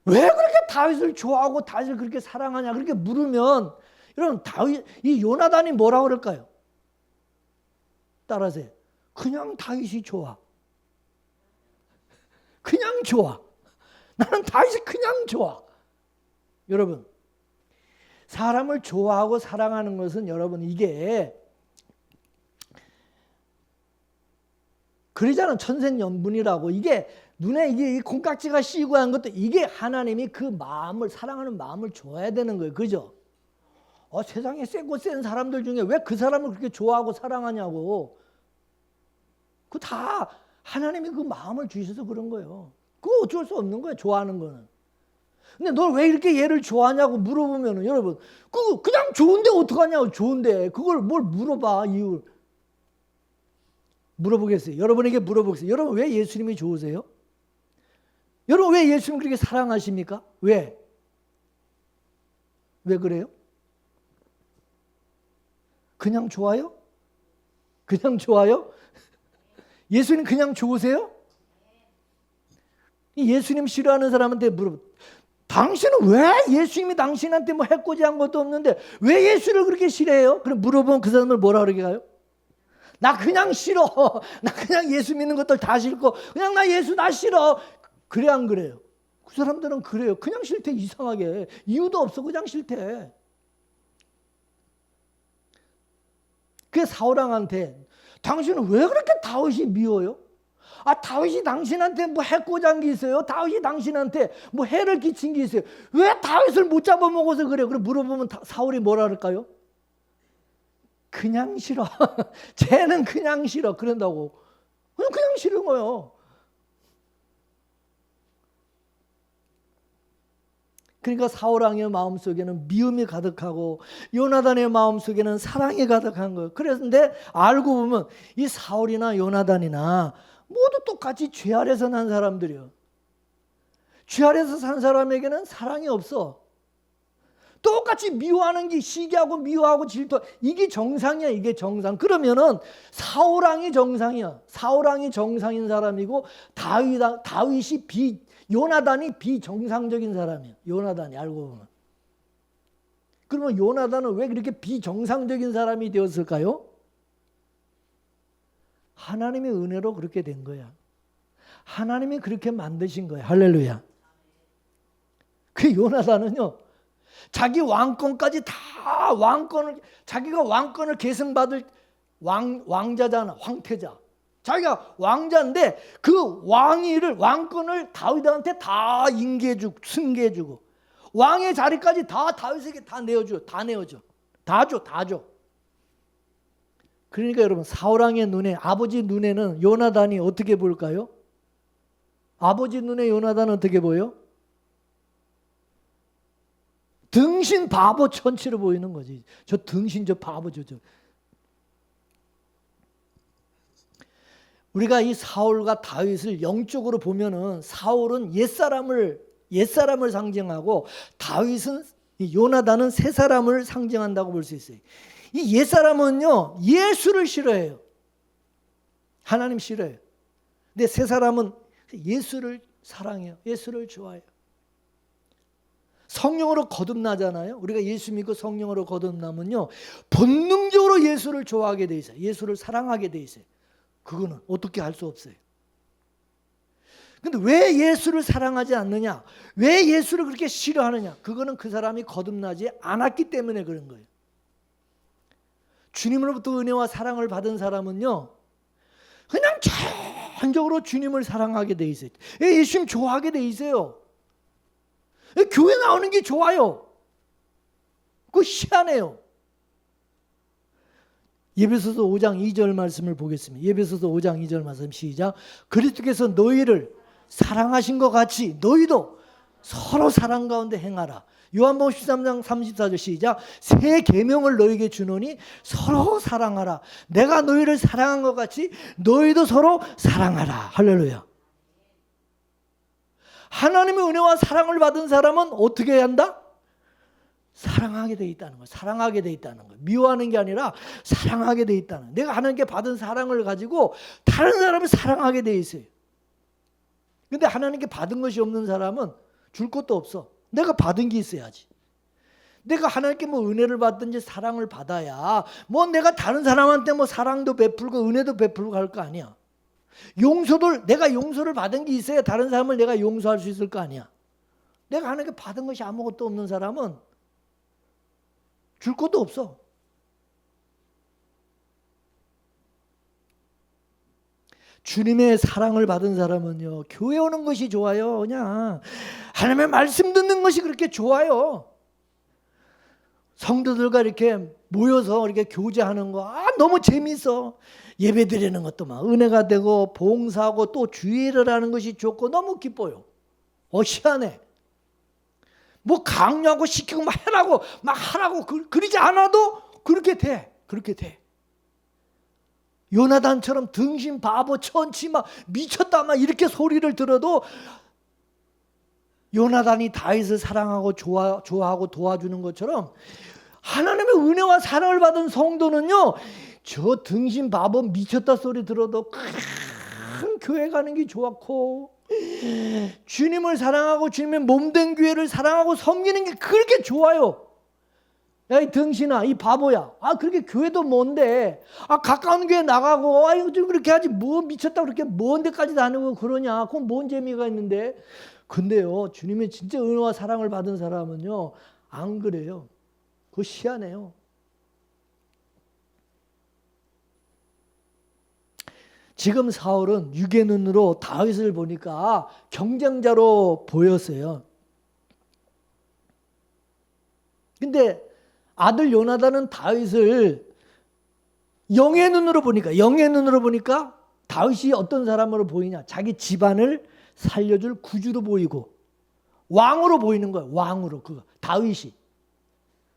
왜 그렇게 다윗을 좋아하고 다윗을 그렇게 사랑하냐 그렇게 물으면 여러분 이 요나단이 뭐라고 그럴까요? 따라하세요. 그냥 다윗이 좋아. 그냥 좋아. 나는 다윗이 그냥 좋아. 여러분 사람을 좋아하고 사랑하는 것은 여러분 이게 그러잖아. 천생연분이라고. 이게 눈에 이게 콩깍지가 씌고 한 것도 이게 하나님이 그 마음을 사랑하는 마음을 줘야 되는 거예요. 그죠? 세상에 세고 센 사람들 중에 왜 그 사람을 그렇게 좋아하고 사랑하냐고. 그 다 하나님이 그 마음을 주셔서 그런 거예요. 그거 어쩔 수 없는 거예요. 좋아하는 거는. 근데 너 왜 이렇게 얘를 좋아하냐고 물어보면은 여러분 그냥 좋은데 어떡하냐고. 좋은데 그걸 뭘 물어봐. 이유를 물어보겠어요. 여러분에게 물어보겠어요. 여러분 왜 예수님이 좋으세요? 여러분 왜 예수님 그렇게 사랑하십니까? 왜? 왜 그래요? 그냥 좋아요? 그냥 좋아요? 예수님 그냥 좋으세요? 예수님 싫어하는 사람한테 물어봐. 당신은 왜 예수님이 당신한테 뭐 해코지한 것도 없는데 왜 예수를 그렇게 싫어해요? 그럼 물어보면 그 사람을 뭐라 그러게 가요? 나 그냥 싫어. 나 그냥 예수 믿는 것들 다 싫고 그냥 나 예수 나 싫어. 그래 안 그래요? 그 사람들은 그래요. 그냥 싫대. 이상하게. 이유도 없어. 그냥 싫대. 그게 사울왕한테 당신은 왜 그렇게 다윗이 미워요? 다윗이 당신한테 뭐 해코지한 게 있어요? 다윗이 당신한테 뭐 해를 끼친 게 있어요? 왜 다윗을 못 잡아먹어서 그래? 그래 물어보면 사울이 뭐라 그럴까요? 그냥 싫어. 쟤는 그냥 싫어. 그런다고. 그냥 싫은 거예요. 그러니까 사울 왕의 마음속에는 미움이 가득하고 요나단의 마음속에는 사랑이 가득한 거예요. 그런데 알고 보면 이 사울이나 요나단이나 모두 똑같이 죄 아래서 난 사람들이에요. 죄 아래서 산 사람에게는 사랑이 없어. 똑같이 미워하는 게 시기하고 미워하고 질투, 이게 정상이야. 이게 정상. 그러면은 사울 왕이 정상이야. 사울 왕이 정상인 사람이고 다윗이 요나단이 비정상적인 사람이야. 요나단이 알고 보면. 그러면 요나단은 왜 그렇게 비정상적인 사람이 되었을까요? 하나님의 은혜로 그렇게 된 거야. 하나님이 그렇게 만드신 거야. 할렐루야. 그 요나단은요, 자기 왕권까지 다 자기가 왕권을 계승받을 왕자잖아. 황태자. 자기가 왕자인데 그 왕권을 다윗한테 다 승계해주고 왕의 자리까지 다 다윗에게 다 내어줘. 다 줘. 그러니까 여러분, 사울왕의 눈에, 아버지 눈에는 요나단이 어떻게 보일까요? 아버지 눈에 요나단은 어떻게 보여? 등신 바보 천치로 보이는 거지. 저 등신 저 바보죠. 우리가 이 사울과 다윗을 영적으로 보면은 사울은 옛사람을 상징하고 다윗은, 요나단은 새 사람을 상징한다고 볼 수 있어요. 이 옛사람은요, 예수를 싫어해요. 하나님 싫어해요. 근데 새 사람은 예수를 사랑해요. 예수를 좋아해요. 성령으로 거듭나잖아요. 우리가 예수 믿고 성령으로 거듭나면요, 본능적으로 예수를 좋아하게 돼 있어요. 예수를 사랑하게 돼 있어요. 그거는 어떻게 할 수 없어요. 근데 왜 예수를 사랑하지 않느냐? 왜 예수를 그렇게 싫어하느냐? 그거는 그 사람이 거듭나지 않았기 때문에 그런 거예요. 주님으로부터 은혜와 사랑을 받은 사람은요, 그냥 전적으로 주님을 사랑하게 돼 있어요. 예수님 좋아하게 돼 있어요. 교회 나오는 게 좋아요. 그거 희한해요. 예배소서 5장 2절 말씀을 보겠습니다. 예배소서 5장 2절 말씀 시작. 그리스도께서 너희를 사랑하신 것 같이 너희도 서로 사랑 가운데 행하라. 요한복음 13장 34절 시작. 새 계명을 너희에게 주노니 서로 사랑하라. 내가 너희를 사랑한 것 같이 너희도 서로 사랑하라. 할렐루야. 하나님의 은혜와 사랑을 받은 사람은 어떻게 해야 한다? 사랑하게 돼 있다는 거예요. 사랑하게 돼 있다는 거예요. 미워하는 게 아니라 사랑하게 돼 있다는 거예요. 내가 하나님께 받은 사랑을 가지고 다른 사람을 사랑하게 돼 있어요. 근데 하나님께 받은 것이 없는 사람은 줄 것도 없어. 내가 받은 게 있어야지. 내가 하나님께 뭐 은혜를 받든지 사랑을 받아야 뭐 내가 다른 사람한테 뭐 사랑도 베풀고 은혜도 베풀고 할 거 아니야. 내가 용서를 받은 게 있어야 다른 사람을 내가 용서할 수 있을 거 아니야. 내가 하나님께 받은 것이 아무것도 없는 사람은 줄 것도 없어. 주님의 사랑을 받은 사람은요, 교회 오는 것이 좋아요. 그냥 하나님의 말씀 듣는 것이 그렇게 좋아요. 성도들과 이렇게 모여서 이렇게 교제하는 거 너무 재밌어. 예배 드리는 것도 막 은혜가 되고 봉사하고 또 주의를 하는 것이 좋고 너무 기뻐요. 희한해. 뭐 강요하고 시키고 막 하라고 그러지 않아도 그렇게 돼. 요나단처럼 등신 바보 천치 막 미쳤다 막 이렇게 소리를 들어도 요나단이 다윗을 사랑하고 좋아하고 도와주는 것처럼 하나님의 은혜와 사랑을 받은 성도는요, 저 등신 바보 미쳤다 소리 들어도 큰 교회 가는 게 좋았고 주님을 사랑하고 주님의 몸된 교회를 사랑하고 섬기는 게 그렇게 좋아요. 야, 이 등신아, 이 바보야. 그렇게 교회도 먼데, 가까운 교회 나가고, 이거 좀 그렇게 하지. 뭐 미쳤다 그렇게 먼 데까지 다니고 그러냐. 그건 뭔 재미가 있는데. 근데요, 주님의 진짜 은혜와 사랑을 받은 사람은요, 안 그래요. 그거 희한해요. 지금 사울은 육의 눈으로 다윗을 보니까 경쟁자로 보였어요. 근데 아들 요나단은 다윗을 영의 눈으로 보니까 다윗이 어떤 사람으로 보이냐? 자기 집안을 살려줄 구주로 보이고 왕으로 보이는 거예요. 왕으로 다윗이.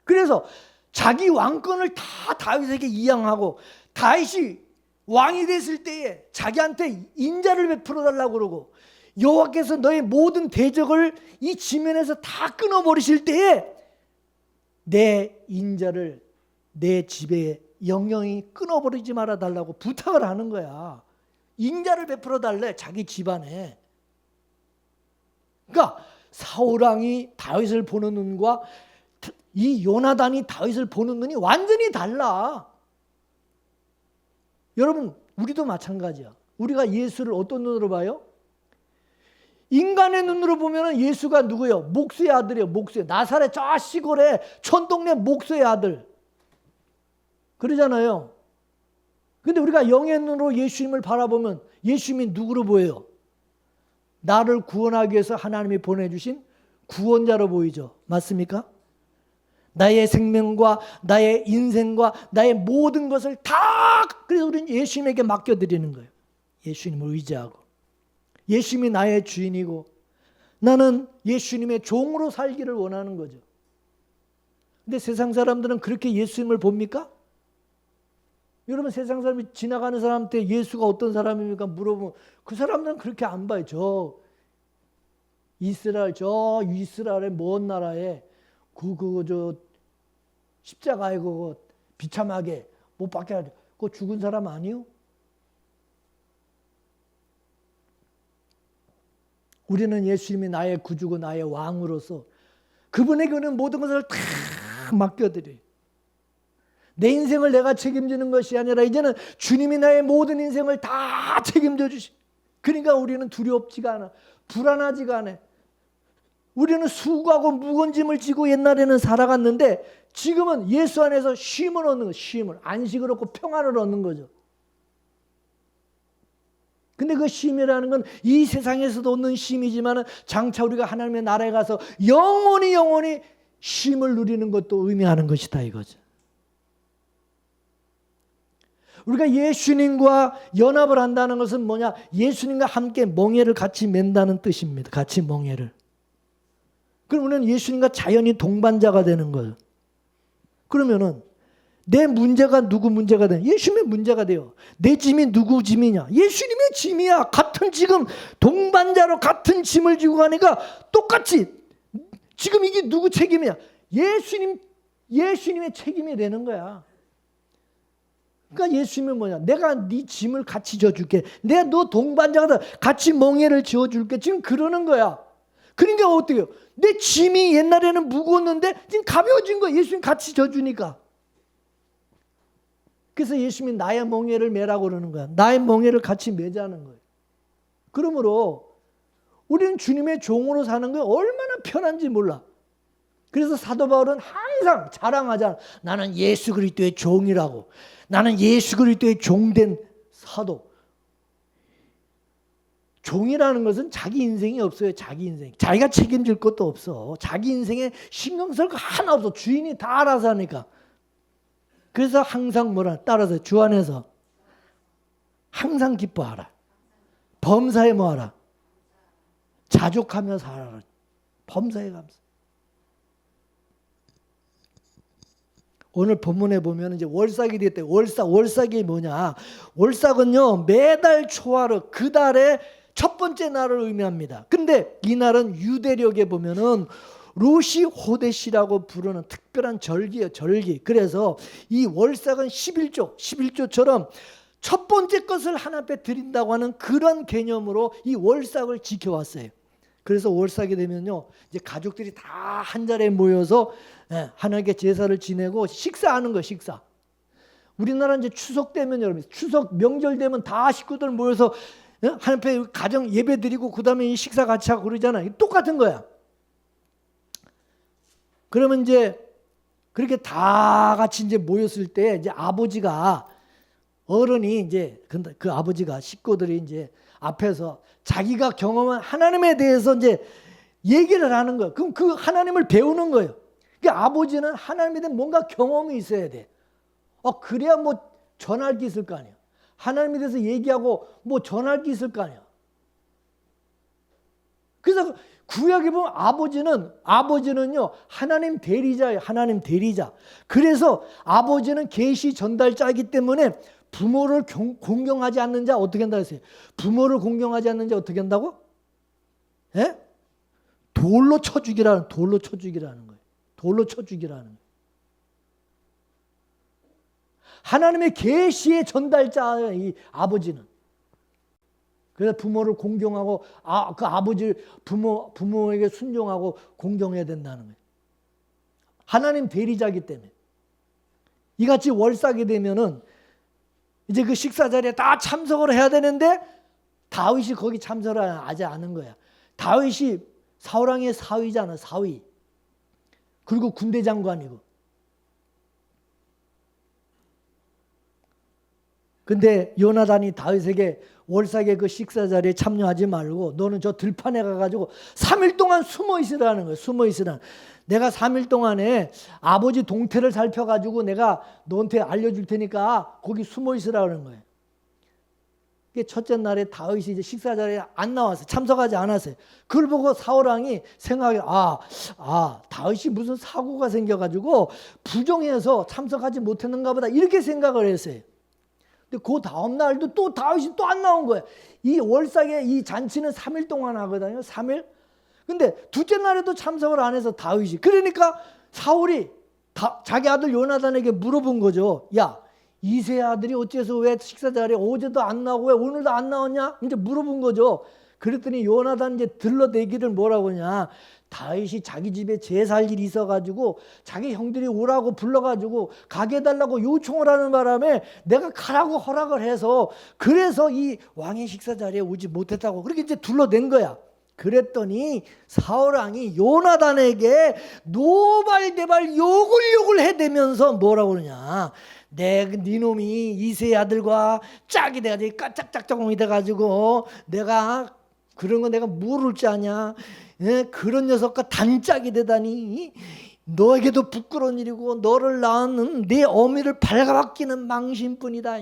그래서 자기 왕권을 다 다윗에게 이양하고 다윗이 왕이 됐을 때에 자기한테 인자를 베풀어 달라고 그러고 여호와께서 너의 모든 대적을 이 지면에서 다 끊어버리실 때에 내 인자를 내 집에 영영이 끊어버리지 말아 달라고 부탁을 하는 거야. 인자를 베풀어 달래 자기 집안에. 그러니까 사울왕이 다윗을 보는 눈과 이 요나단이 다윗을 보는 눈이 완전히 달라. 여러분 우리도 마찬가지야. 우리가 예수를 어떤 눈으로 봐요? 인간의 눈으로 보면 예수가 누구예요? 목수의 아들이에요. 목수의 나사렛 저 시골에 촌동네 목수의 아들 그러잖아요. 근데 우리가 영의 눈으로 예수님을 바라보면 예수님이 누구로 보여요? 나를 구원하기 위해서 하나님이 보내주신 구원자로 보이죠. 맞습니까? 나의 생명과 나의 인생과 나의 모든 것을 다 그래서 우리는 예수님에게 맡겨드리는 거예요. 예수님을 의지하고 예수님이 나의 주인이고 나는 예수님의 종으로 살기를 원하는 거죠. 근데 세상 사람들은 그렇게 예수님을 봅니까? 여러분 세상 사람이 지나가는 사람한테 예수가 어떤 사람입니까? 물어보면 그 사람들은 그렇게 안 봐요. 저 이스라엘의 먼 나라에 저 십자가에 그거 비참하게 못 박혀 가지고 그거 죽은 사람 아니요? 우리는 예수님이 나의 구주고 나의 왕으로서 그분에게는 모든 것을 다 맡겨드려요. 내 인생을 내가 책임지는 것이 아니라 이제는 주님이 나의 모든 인생을 다 책임져 주시. 그러니까 우리는 두렵지가 않아. 불안하지가 않아. 우리는 수고하고 무거운 짐을 지고 옛날에는 살아갔는데 지금은 예수 안에서 쉼을 얻는 거예요. 쉼을. 안식을 얻고 평안을 얻는 거죠. 근데 그 쉼이라는 건 이 세상에서도 얻는 쉼이지만 장차 우리가 하나님의 나라에 가서 영원히 쉼을 누리는 것도 의미하는 것이다 이거죠. 우리가 예수님과 연합을 한다는 것은 뭐냐? 예수님과 함께 멍에를 같이 맨다는 뜻입니다. 같이 멍에를. 그럼 우리는 예수님과 자연히 동반자가 되는 거예요. 그러면은 내 문제가 누구 문제가 돼? 예수님의 문제가 돼요. 내 짐이 누구 짐이냐? 예수님의 짐이야. 같은 지금 동반자로 같은 짐을 지고 가니까 똑같이 지금 이게 누구 책임이야? 예수님의 책임이 되는 거야. 그러니까 예수님은 뭐냐? 내가 네 짐을 같이 져줄게. 내가 너 동반자가 같이 멍에를 지어줄게. 지금 그러는 거야. 그러니까 어떻게 해요? 내 짐이 옛날에는 무거웠는데 지금 가벼워진 거야. 예수님 같이 져주니까. 그래서 예수님이 나의 멍에를 매라고 그러는 거야. 나의 멍에를 같이 매자는 거예요. 그러므로 우리는 주님의 종으로 사는 게 얼마나 편한지 몰라. 그래서 사도 바울은 항상 자랑하잖아. 나는 예수 그리스도의 종이라고. 나는 예수 그리스도의 종된 사도. 종이라는 것은 자기 인생이 없어요. 자기 인생. 자기가 책임질 것도 없어. 자기 인생에 신경 쓸 거 하나 없어. 주인이 다 알아서 하니까. 그래서 항상 따라서 주 안에서 항상 기뻐하라. 범사에 뭐하라? 자족하며 살아라. 범사에 감사. 오늘 본문에 보면 이제 월삭이 됐대. 월삭이 뭐냐? 월삭은요 매달 초하루 그 달의 첫 번째 날을 의미합니다. 근데 이 날은 유대력에 보면은 루시 호데시라고 부르는 특별한 절기예요. 절기. 그래서 이 월삭은 11조처럼 첫 번째 것을 하나님 앞에 드린다고 하는 그런 개념으로 이 월삭을 지켜왔어요. 그래서 월삭이 되면요 이제 가족들이 다 한 자리에 모여서 하나님께 제사를 지내고 식사하는 거예요. 식사. 우리나라 이제 추석 되면 여러분 추석 명절 되면 다 식구들 모여서 하나님 앞에 가정 예배 드리고 그다음에 이 식사 같이 하고 그러잖아요. 똑같은 거야. 그러면 이제 그렇게 다 같이 이제 모였을 때 이제 아버지가 어른이 이제 그 아버지가 식구들이 이제 앞에서 자기가 경험한 하나님에 대해서 이제 얘기를 하는 거예요. 그럼 그 하나님을 배우는 거예요. 그러니까 아버지는 하나님에 대한 뭔가 경험이 있어야 돼. 그래야 뭐 전할 게 있을 거 아니야. 하나님에 대해서 얘기하고 뭐 전할 게 있을 거 아니야. 그래서 구약에 보면 아버지는요 하나님 대리자예요. 하나님 대리자. 그래서 아버지는 계시 전달자이기 때문에 부모를 공경하지 않는 자 어떻게 한다고 했어요? 부모를 공경하지 않는 자 어떻게 한다고? 예? 돌로 쳐 죽이라는 거예요. 돌로 쳐 죽이라는 거예요. 하나님의 계시의 전달자예요, 이 아버지는. 그래서 부모를 공경하고 그 아버지 부모에게 순종하고 공경해야 된다는 거예요. 하나님 대리자이기 때문에. 이같이 월삭이 되면은 이제 그 식사 자리에 다 참석을 해야 되는데 다윗이 거기 참석을 하지 않은 거야. 다윗이 사울왕의 사위잖아, 사위. 그리고 군대 장관이고. 근데 요나단이 다윗에게 월삭의 그 식사 자리에 참여하지 말고 너는 저 들판에 가가지고 3일 동안 숨어 있으라는 거예요. 숨어 있으라. 내가 3일 동안에 아버지 동태를 살펴가지고 내가 너한테 알려줄 테니까 거기 숨어 있으라는 거예요. 첫째 날에 다윗이 이제 식사 자리에 안 나왔어요. 참석하지 않았어요. 그걸 보고 사울왕이 생각해, 다윗이 무슨 사고가 생겨가지고 부정해서 참석하지 못했는가 보다 이렇게 생각을 했어요. 근데 그 다음 날도 또 다윗이 또 안 나온 거예요. 이 월삭의 이 잔치는 3일 동안 하거든요. 3일. 근데 둘째 날에도 참석을 안 해서 다윗이. 그러니까 사울이 자기 아들 요나단에게 물어본 거죠. 야, 이세 아들이 어째서 왜 식사 자리에 어제도 안 나오고 왜 오늘도 안 나왔냐? 이제 물어본 거죠. 그랬더니 요나단 이제 들러대기를 뭐라고 하냐? 다윗이 자기 집에 제사할 일이 있어가지고 자기 형들이 오라고 불러가지고 가게 해달라고 요청을 하는 바람에 내가 가라고 허락을 해서 그래서 이 왕의 식사 자리에 오지 못했다고 그렇게 이제 둘러댄 거야. 그랬더니 사울왕이 요나단에게 노발대발 욕을 해대면서 뭐라고 그러냐? 네 놈이 이세의 아들과 짝이 돼가지고 까짝짝짝공이 돼가지고 내가 그런 거 내가 모를 줄 아냐? 예? 그런 녀석과 단짝이 되다니 너에게도 부끄러운 일이고 너를 낳은 네 어미를 발가벗기는 망신뿐이다.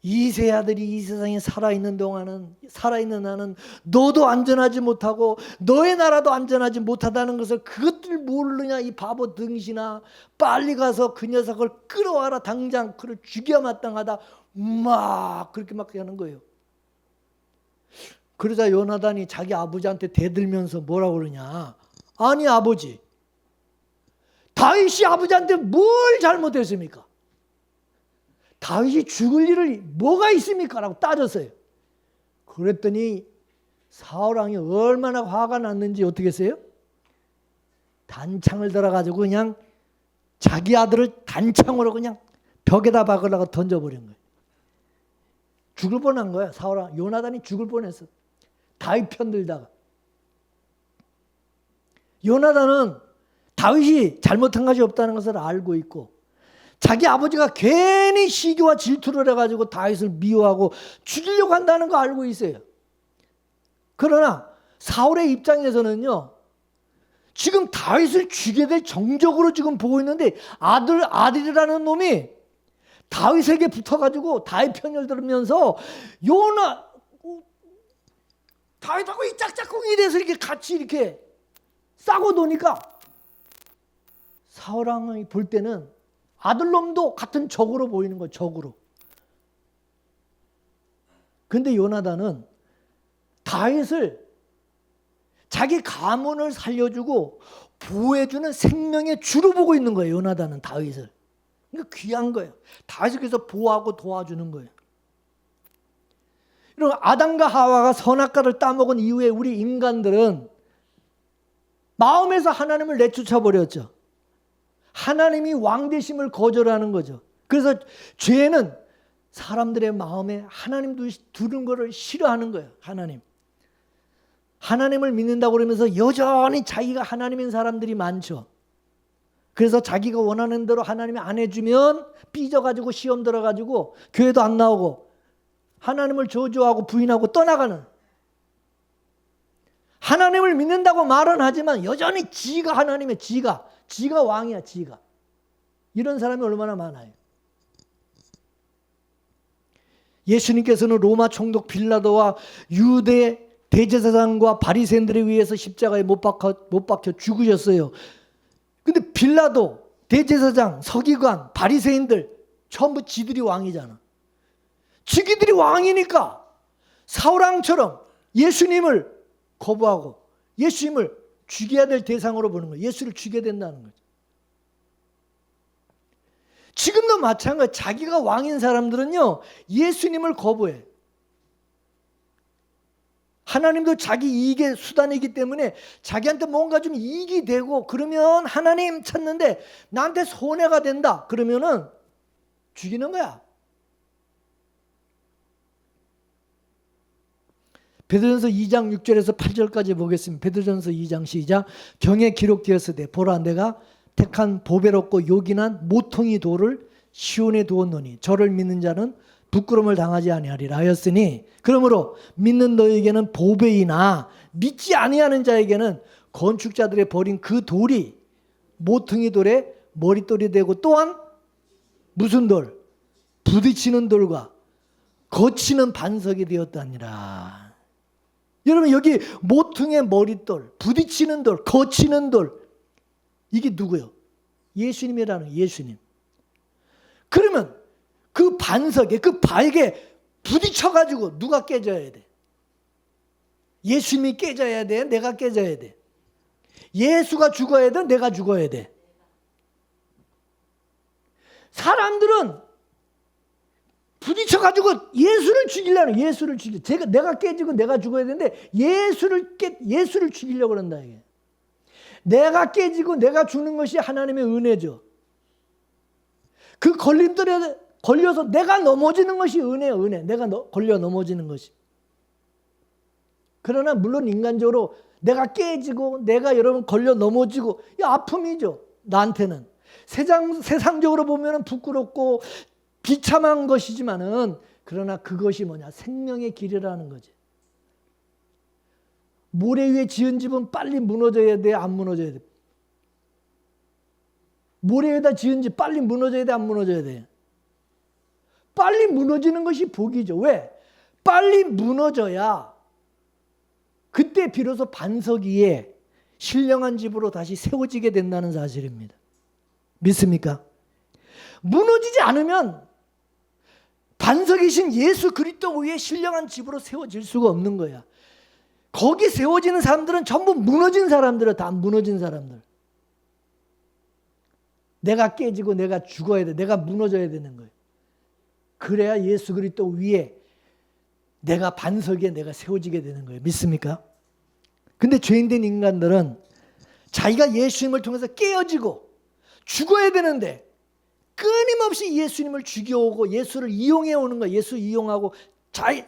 이세 아들이 이 세상에 살아있는 나는 너도 안전하지 못하고 너의 나라도 안전하지 못하다는 것을 그것들 모르느냐 이 바보 등신아. 빨리 가서 그 녀석을 끌어와라. 당장 그를 죽여 마땅하다. 막 그렇게 막 하는 거예요. 그러자 요나단이 자기 아버지한테 대들면서 뭐라고 그러냐? 아니 아버지, 다윗이 아버지한테 뭘 잘못했습니까? 다윗이 죽을 일을 뭐가 있습니까? 라고 따졌어요. 그랬더니 사울왕이 얼마나 화가 났는지 어떻게 했어요? 단창을 들어가지고 그냥 자기 아들을 단창으로 그냥 벽에다 박으려고 던져버린 거예요. 죽을 뻔한 거야. 사울왕 요나단이 죽을 뻔했어. 다윗 편들다가. 요나단은 다윗이 잘못한 것이 없다는 것을 알고 있고 자기 아버지가 괜히 시기와 질투를 해가지고 다윗을 미워하고 죽이려고 한다는 거 알고 있어요. 그러나 사울의 입장에서는요, 지금 다윗을 죽여야 될 정적으로 지금 보고 있는데 아들이라는 놈이 다윗에게 붙어가지고 다윗 편을 들으면서 다윗하고 이 짝짝꿍이 돼서 이렇게 같이 이렇게 싸고 노니까 사울왕이 볼 때는 아들놈도 같은 적으로 보이는 거예요. 적으로. 근데 요나단은 다윗을 자기 가문을 살려주고 보호해주는 생명의 주로 보고 있는 거예요. 요나단은 다윗을. 그러니까 귀한 거예요. 다윗을 그래서 보호하고 도와주는 거예요. 여러분, 아담과 하와가 선악과를 따먹은 이후에 우리 인간들은 마음에서 하나님을 내쫓아 버렸죠. 하나님이 왕되심을 거절하는 거죠. 그래서 죄는 사람들의 마음에 하나님 두는 것을 싫어하는 거예요. 하나님을 믿는다고 그러면서 여전히 자기가 하나님인 사람들이 많죠. 그래서 자기가 원하는 대로 하나님이 안 해주면 삐져가지고 시험 들어가지고 교회도 안 나오고 하나님을 저주하고 부인하고 떠나가는, 하나님을 믿는다고 말은 하지만 여전히 지가 하나님의 지가 왕이야. 지가. 이런 사람이 얼마나 많아요. 예수님께서는 로마 총독 빌라도와 유대 대제사장과 바리새인들에 의해서 십자가에 못 박혀 죽으셨어요. 근데 빌라도, 대제사장, 서기관, 바리새인들 전부 지들이 왕이잖아. 지기들이 왕이니까 사울왕처럼 예수님을 거부하고 예수님을 죽여야 될 대상으로 보는 거예요. 예수를 죽여야 된다는 거죠. 지금도 마찬가지. 자기가 왕인 사람들은요, 예수님을 거부해. 하나님도 자기 이익의 수단이기 때문에 자기한테 뭔가 좀 이익이 되고 그러면 하나님 찾는데 나한테 손해가 된다 그러면은 죽이는 거야. 베드로전서 2장 6절에서 8절까지 보겠습니다. 베드로전서 2장 시작. 경에 기록되었으되 보라 내가 택한 보배롭고 요긴한 모퉁이 돌을 시온에 두었노니 저를 믿는 자는 부끄러움을 당하지 아니하리라 하였으니 그러므로 믿는 너에게는 보배이나 믿지 아니하는 자에게는 건축자들의 버린 그 돌이 모퉁이 돌에 머릿돌이 되고 또한 무슨 돌? 부딪히는 돌과 거치는 반석이 되었다니라. 여러분 여기 모퉁이의 머릿돌, 부딪히는 돌, 거치는 돌 이게 누구요? 예수님이라는 예수님. 그러면 그 반석에 그 바에게 부딪혀가지고 누가 깨져야 돼? 예수님이 깨져야 돼? 내가 깨져야 돼? 예수가 죽어야 돼? 내가 죽어야 돼? 사람들은 부딪혀가지고 예수를 죽이려는, 예수를 죽이. 내가 깨지고 내가 죽어야 되는데 예수를 죽이려고 그런다 이게. 내가 깨지고 내가 죽는 것이 하나님의 은혜죠. 그 걸림돌에 걸려서 내가 넘어지는 것이 은혜예요. 은혜. 내가 걸려 넘어지는 것이. 그러나 물론 인간적으로 내가 깨지고 내가 여러분 걸려 넘어지고 이 아픔이죠. 나한테는. 세상적으로 보면 부끄럽고 비참한 것이지만은 그러나 그것이 뭐냐? 생명의 길이라는 거지. 모래 위에 지은 집은 빨리 무너져야 돼? 안 무너져야 돼? 모래 위에다 지은 집 빨리 무너져야 돼? 안 무너져야 돼? 빨리 무너지는 것이 복이죠. 왜? 빨리 무너져야 그때 비로소 반석 위에 신령한 집으로 다시 세워지게 된다는 사실입니다. 믿습니까? 무너지지 않으면 반석이신 예수 그리스도 위에 신령한 집으로 세워질 수가 없는 거야. 거기 세워지는 사람들은 전부 무너진 사람들이야. 다 무너진 사람들. 내가 깨지고 내가 죽어야 돼. 내가 무너져야 되는 거예요. 그래야 예수 그리스도 위에 내가 반석에 내가 세워지게 되는 거예요. 믿습니까? 근데 죄인된 인간들은 자기가 예수님을 통해서 깨어지고 죽어야 되는데 끊임없이 예수님을 죽여오고 예수를 이용해 오는 거야. 예수 이용하고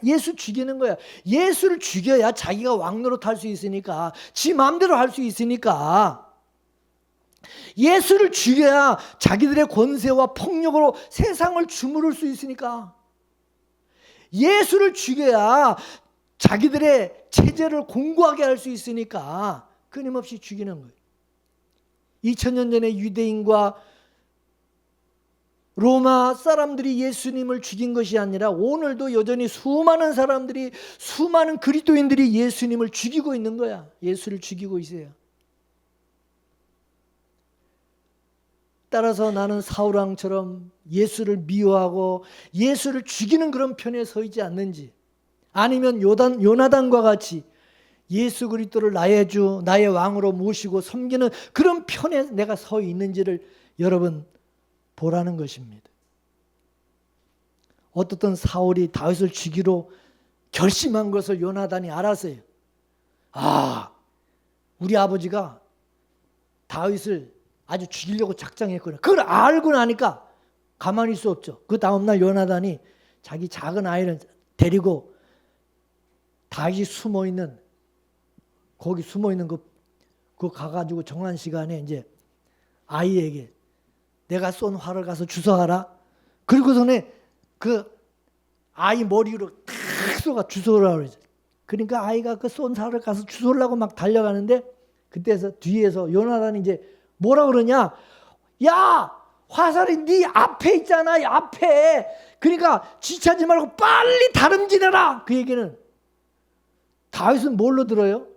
예수 죽이는 거야. 예수를 죽여야 자기가 왕노릇 할 수 있으니까, 지 마음대로 할 수 있으니까, 예수를 죽여야 자기들의 권세와 폭력으로 세상을 주무를 수 있으니까, 예수를 죽여야 자기들의 체제를 공고하게 할 수 있으니까 끊임없이 죽이는 거예요. 2000년 전에 유대인과 로마 사람들이 예수님을 죽인 것이 아니라 오늘도 여전히 수많은 사람들이, 수많은 그리스도인들이 예수님을 죽이고 있는 거야. 예수를 죽이고 있어요. 따라서 나는 사울왕처럼 예수를 미워하고 예수를 죽이는 그런 편에 서 있지 않는지, 아니면 요나단과 같이 예수 그리스도를 나의 주, 나의 왕으로 모시고 섬기는 그런 편에 내가 서 있는지를 여러분 보라는 것입니다. 어떻든 사울이 다윗을 죽이로 결심한 것을 요나단이 알았어요. 아, 우리 아버지가 다윗을 아주 죽이려고 작정했구나. 그걸 알고 나니까 가만히 있을 수 없죠. 그 다음날 요나단이 자기 작은 아이를 데리고 다윗이 거기 숨어있는 그 가가지고 정한 시간에 이제 아이에게 내가 쏜 활을 가서 주워와라. 그리고서는 그 아이 머리로 탁 쏘가 주워오라고 그러죠. 그러니까 아이가 그 쏜 활을 가서 주워오려고 막 달려가는데 그때서 뒤에서 요나단이 이제 뭐라 그러냐? 야, 화살이 네 앞에 있잖아, 앞에. 그러니까 지체하지 말고 빨리 다름질해라. 그 얘기는 다윗은 뭘로 들어요?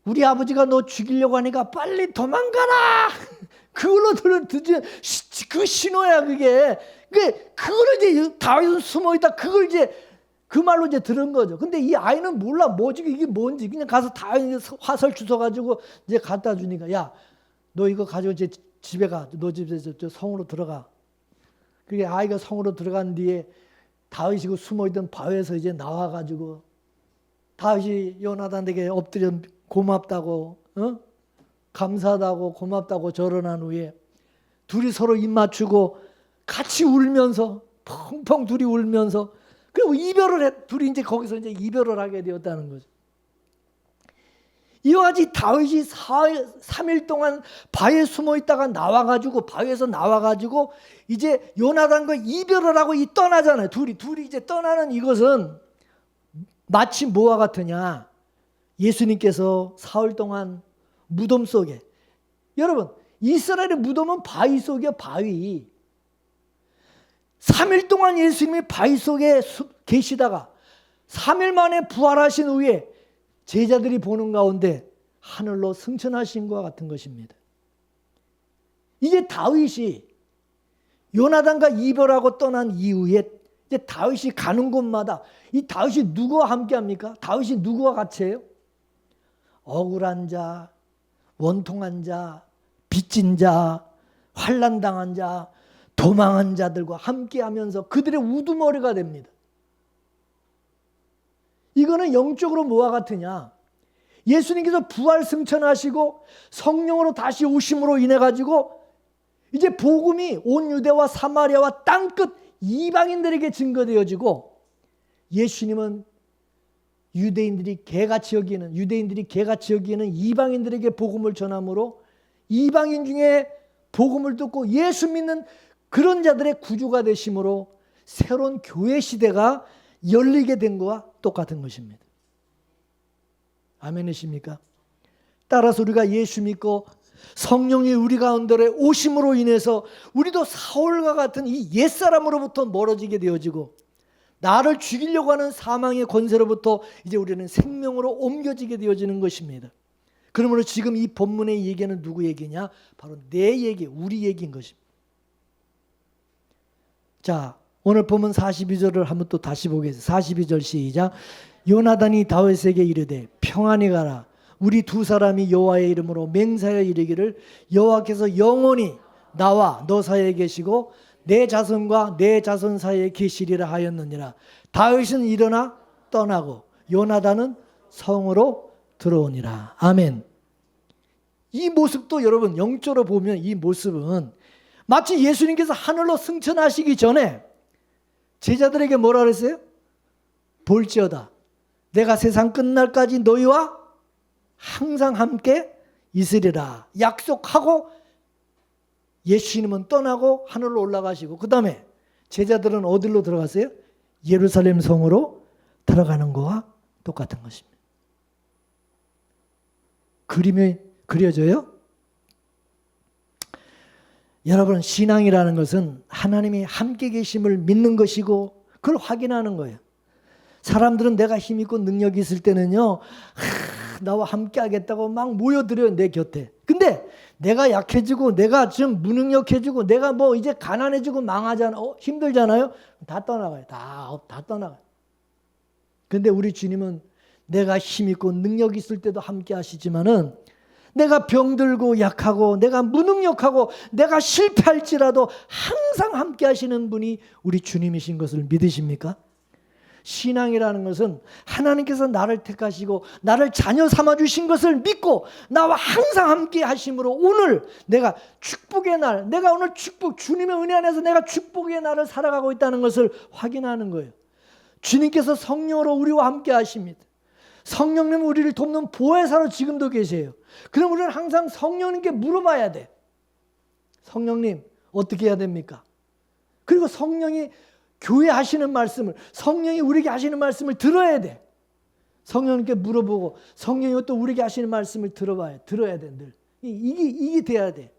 우리 아버지가 너 죽이려고 하니까 빨리 도망가라. 그걸로 듣지. 그 신호야 그게. 그걸 이제 다윗은 숨어있다. 그걸 이제 그 말로 이제 들은 거죠. 근데 이 아이는 몰라 뭐지 이게 뭔지. 그냥 가서 다윗 화살 주워가지고 이제 갖다 주니까 야, 너 이거 가지고 이제 집에 가. 너 집에서 저 성으로 들어가. 그게 아이가 성으로 들어간 뒤에 다윗이 그 숨어있던 바위에서 이제 나와가지고 다윗이 요나단에게 엎드려 고맙다고, 감사하다고 고맙다고 절언한 후에 둘이 서로 입 맞추고 같이 울면서 펑펑 둘이 울면서 그리고 이별을 해. 둘이 이제 거기서 이제 이별을 하게 되었다는 거죠. 이와 같이 다윗이 3일 동안 바위에 숨어 있다가 바위에서 나와가지고 이제 요나단과 이별을 하고 떠나잖아요. 둘이 이제 떠나는 이것은 마치 뭐와 같으냐? 예수님께서 사흘 동안 무덤 속에, 여러분 이스라엘의 무덤은 바위 속이야. 바위. 3일 동안 예수님이 바위 속에 계시다가 3일 만에 부활하신 후에 제자들이 보는 가운데 하늘로 승천하신 것과 같은 것입니다. 이제 다윗이 요나단과 이별하고 떠난 이후에 이제 다윗이 가는 곳마다 이 다윗이 누구와 함께 합니까? 다윗이 누구와 같이 해요? 억울한 자, 원통한 자, 빚진 자, 환난당한 자, 도망한 자들과 함께 하면서 그들의 우두머리가 됩니다. 이거는 영적으로 뭐와 같으냐? 예수님께서 부활 승천하시고 성령으로 다시 오심으로 인해 가지고 이제 복음이 온 유대와 사마리아와 땅끝 이방인들에게 증거되어지고 예수님은 유대인들이 개같이 여기는 이방인들에게 복음을 전함으로 이방인 중에 복음을 듣고 예수 믿는 그런 자들의 구주가 되심으로 새로운 교회 시대가 열리게 된 것과 똑같은 것입니다. 아멘이십니까? 따라서 우리가 예수 믿고 성령이 우리 가운데 오심으로 인해서 우리도 사울과 같은 이 옛사람으로부터 멀어지게 되어지고 나를 죽이려고 하는 사망의 권세로부터 이제 우리는 생명으로 옮겨지게 되어지는 것입니다. 그러므로 지금 이 본문의 얘기는 누구 얘기냐? 바로 내 얘기, 우리 얘기인 것입니다. 자, 오늘 본문 42절을 한번 또 다시 보겠습니다. 42절 시작. 요나단이 다윗에게 이르되 평안히 가라. 우리 두 사람이 여호와의 이름으로 맹세하여 이르기를 여호와께서 영원히 나와 너 사이에 계시고 내 자손과 내 자손 사이에 계시리라 하였느니라. 다윗은 일어나 떠나고 요나단은 성으로 들어오니라. 아멘. 이 모습도 여러분 영적으로 보면 이 모습은 마치 예수님께서 하늘로 승천하시기 전에 제자들에게 뭐라 그랬어요? 볼지어다 내가 세상 끝날까지 너희와 항상 함께 있으리라 약속하고 예수님은 떠나고 하늘로 올라가시고 그 다음에 제자들은 어디로 들어갔어요? 예루살렘 성으로 들어가는 거와 똑같은 것입니다. 그림이 그려져요? 여러분, 신앙이라는 것은 하나님이 함께 계심을 믿는 것이고 그걸 확인하는 거예요. 사람들은 내가 힘 있고 능력이 있을 때는요, 나와 함께 하겠다고 막 모여들어요, 내 곁에. 근데 내가 약해지고 내가 좀 무능력해지고 내가 뭐 이제 가난해지고 망하잖아, 힘들잖아요. 다 떠나가요. 다 떠나가요. 근데 우리 주님은 내가 힘 있고 능력이 있을 때도 함께 하시지만은 내가 병들고 약하고 내가 무능력하고 내가 실패할지라도 항상 함께 하시는 분이 우리 주님이신 것을 믿으십니까? 신앙이라는 것은 하나님께서 나를 택하시고 나를 자녀 삼아주신 것을 믿고 나와 항상 함께 하심으로 오늘 내가 축복의 날, 내가 오늘 주님의 은혜 안에서 내가 축복의 날을 살아가고 있다는 것을 확인하는 거예요. 주님께서 성령으로 우리와 함께 하십니다. 성령님은 우리를 돕는 보혜사로 지금도 계세요. 그럼 우리는 항상 성령님께 물어봐야 돼. 성령님 어떻게 해야 됩니까? 그리고 성령이 교회 하시는 말씀을, 성령이 우리에게 하시는 말씀을 들어야 돼. 성령님께 물어보고 성령이 또 우리에게 하시는 말씀을 들어야 돼. 늘. 이게 돼야 돼.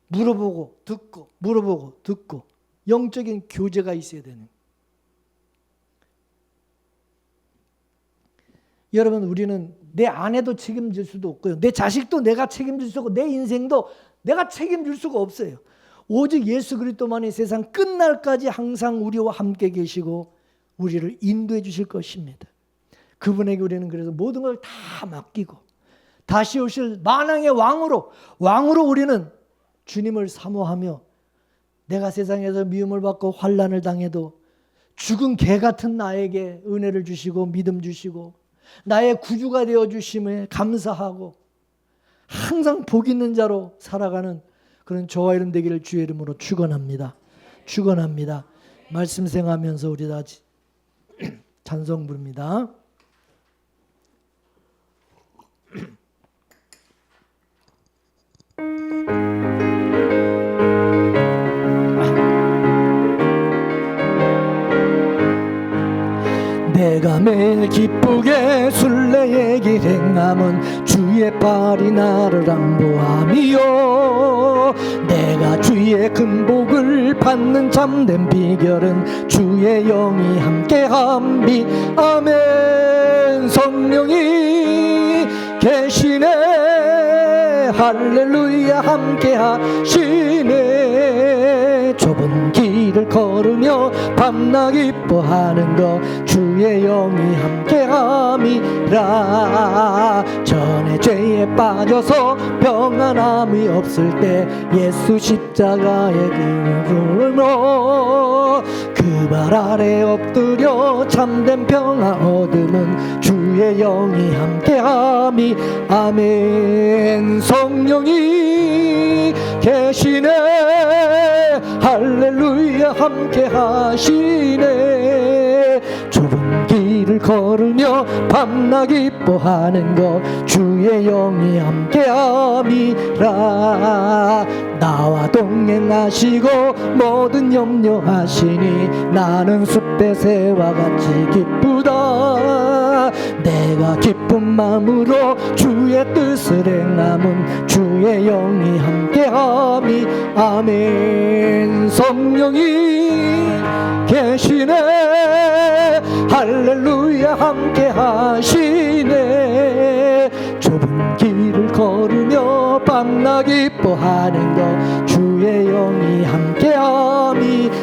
물어보고 듣고 물어보고 듣고 영적인 교제가 있어야 되는. 여러분, 우리는 내 아내도 책임질 수도 없고요. 내 자식도 내가 책임질 수 없고 내 인생도 내가 책임질 수가 없어요. 오직 예수 그리스도만이 세상 끝날까지 항상 우리와 함께 계시고 우리를 인도해 주실 것입니다. 그분에게 우리는 그래서 모든 걸 다 맡기고 다시 오실 만왕의 왕으로 우리는 주님을 사모하며 내가 세상에서 미움을 받고 환난을 당해도 죽은 개 같은 나에게 은혜를 주시고 믿음 주시고 나의 구주가 되어 주심에 감사하고 항상 복 있는 자로 살아가는 그런 저와 이름 되기를 주의 이름으로 축원합니다. 축원합니다. 말씀 생하면서 우리 다 찬송 부릅니다. 내가 매일 기쁘게 순례의 길 행함은 주의 팔이 나를 안보함이요 내가 주의 큰 복을 받는 참된 비결은 주의 영이 함께함이 아멘. 성령이 계시네 할렐루야 함께하시네 좁은 길을 걸으며 밤낮 기뻐하는 것 주의 영이 함께함이라 전에 죄에 빠져서 평안함이 없을 때 예수 십자가의 그물로 그 발 아래 엎드려 참된 평화 얻음은 주의 영이 함께함이 아멘. 성령이 계시네 할렐루야 함께하시네 좁은 길을 걸으며 밤낮 기뻐하는 것 주의 영이 함께함이라 나와 동행하시고 모든 염려하시니 나는 숫대새와 같이 기쁘다 내가 기쁜 마음으로 주의 뜻을 행함은 주의 영이 함께함이 아멘. 성령이 계시네 할렐루야 함께하시네 좁은 길을 걸으며 밤낮 기뻐하는 것 주의 영이 함께함이라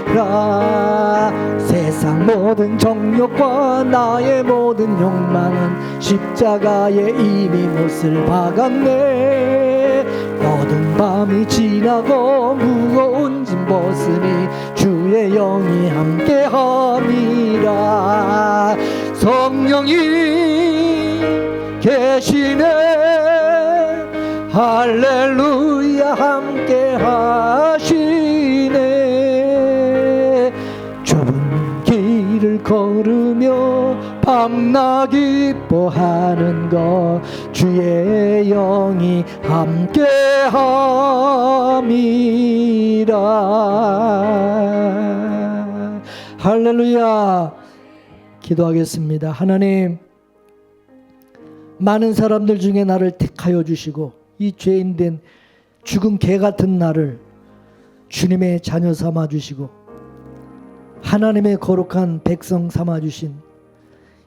세상 모든 정욕과 나의 모든 욕망은 십자가에 이미 못을 박았네 어두운 밤이 지나고 무거운 짐 벗으니 주의 영이 함께함이라 성령이 계시네 할렐루야 함께하시네 좁은 길을 걸으며 밤낮 기뻐하는 것 주의 영이 함께함이라 할렐루야. 기도하겠습니다. 하나님, 많은 사람들 중에 나를 택하여 주시고 이 죄인된 죽은 개 같은 나를 주님의 자녀 삼아 주시고 하나님의 거룩한 백성 삼아 주신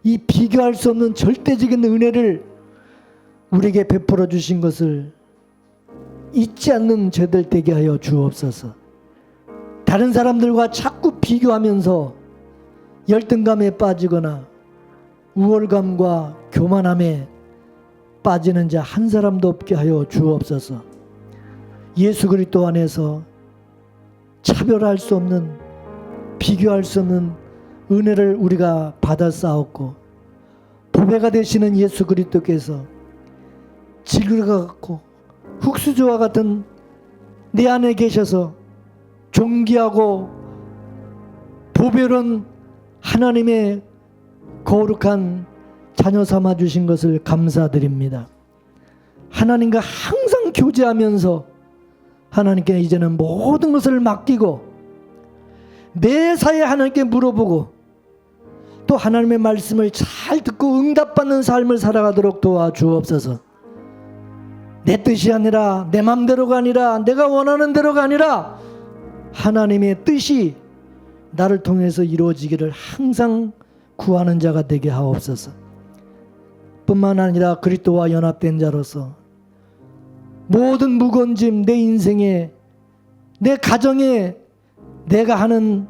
이 비교할 수 없는 절대적인 은혜를 우리에게 베풀어 주신 것을 잊지 않는 죄들 되게 하여 주옵소서. 다른 사람들과 자꾸 비교하면서 열등감에 빠지거나 우월감과 교만함에 빠지는 자 한 사람도 없게 하여 주옵소서. 예수 그리스도 안에서 차별할 수 없는, 비교할 수 없는 은혜를 우리가 받아싸웠고 보배가 되시는 예수 그리스도께서 지글과 같고 흙수저와 같은 내 안에 계셔서 존귀하고 보배로운 하나님의 거룩한 자녀 삼아 주신 것을 감사드립니다. 하나님과 항상 교제하면서 하나님께 이제는 모든 것을 맡기고 매사에 하나님께 물어보고 또 하나님의 말씀을 잘 듣고 응답받는 삶을 살아가도록 도와주옵소서. 내 뜻이 아니라 내 맘대로가 아니라 내가 원하는 대로가 아니라 하나님의 뜻이 나를 통해서 이루어지기를 항상 구하는 자가 되게 하옵소서. 뿐만 아니라 그리스도와 연합된 자로서 모든 무거운 짐, 내 인생에, 내 가정에, 내가 하는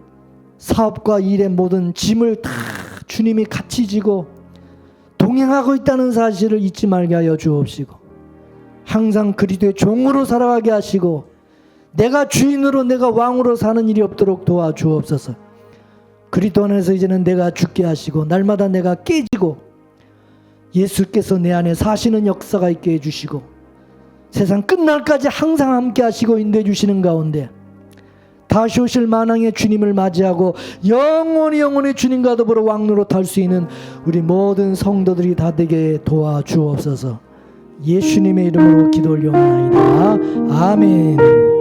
사업과 일의 모든 짐을 다 주님이 같이 지고 동행하고 있다는 사실을 잊지 말게 하여 주옵시고, 항상 그리스도의 종으로 살아가게 하시고 내가 주인으로 내가 왕으로 사는 일이 없도록 도와주옵소서. 그리스도 안에서 이제는 내가 죽게 하시고 날마다 내가 깨지고 예수께서 내 안에 사시는 역사가 있게 해주시고 세상 끝날까지 항상 함께 하시고 인도해 주시는 가운데 다시 오실 만왕의 주님을 맞이하고 영원히 주님과 더불어 왕노로 탈 수 있는 우리 모든 성도들이 다 되게 도와주옵소서. 예수님의 이름으로 기도 올려옵나이다. 아멘.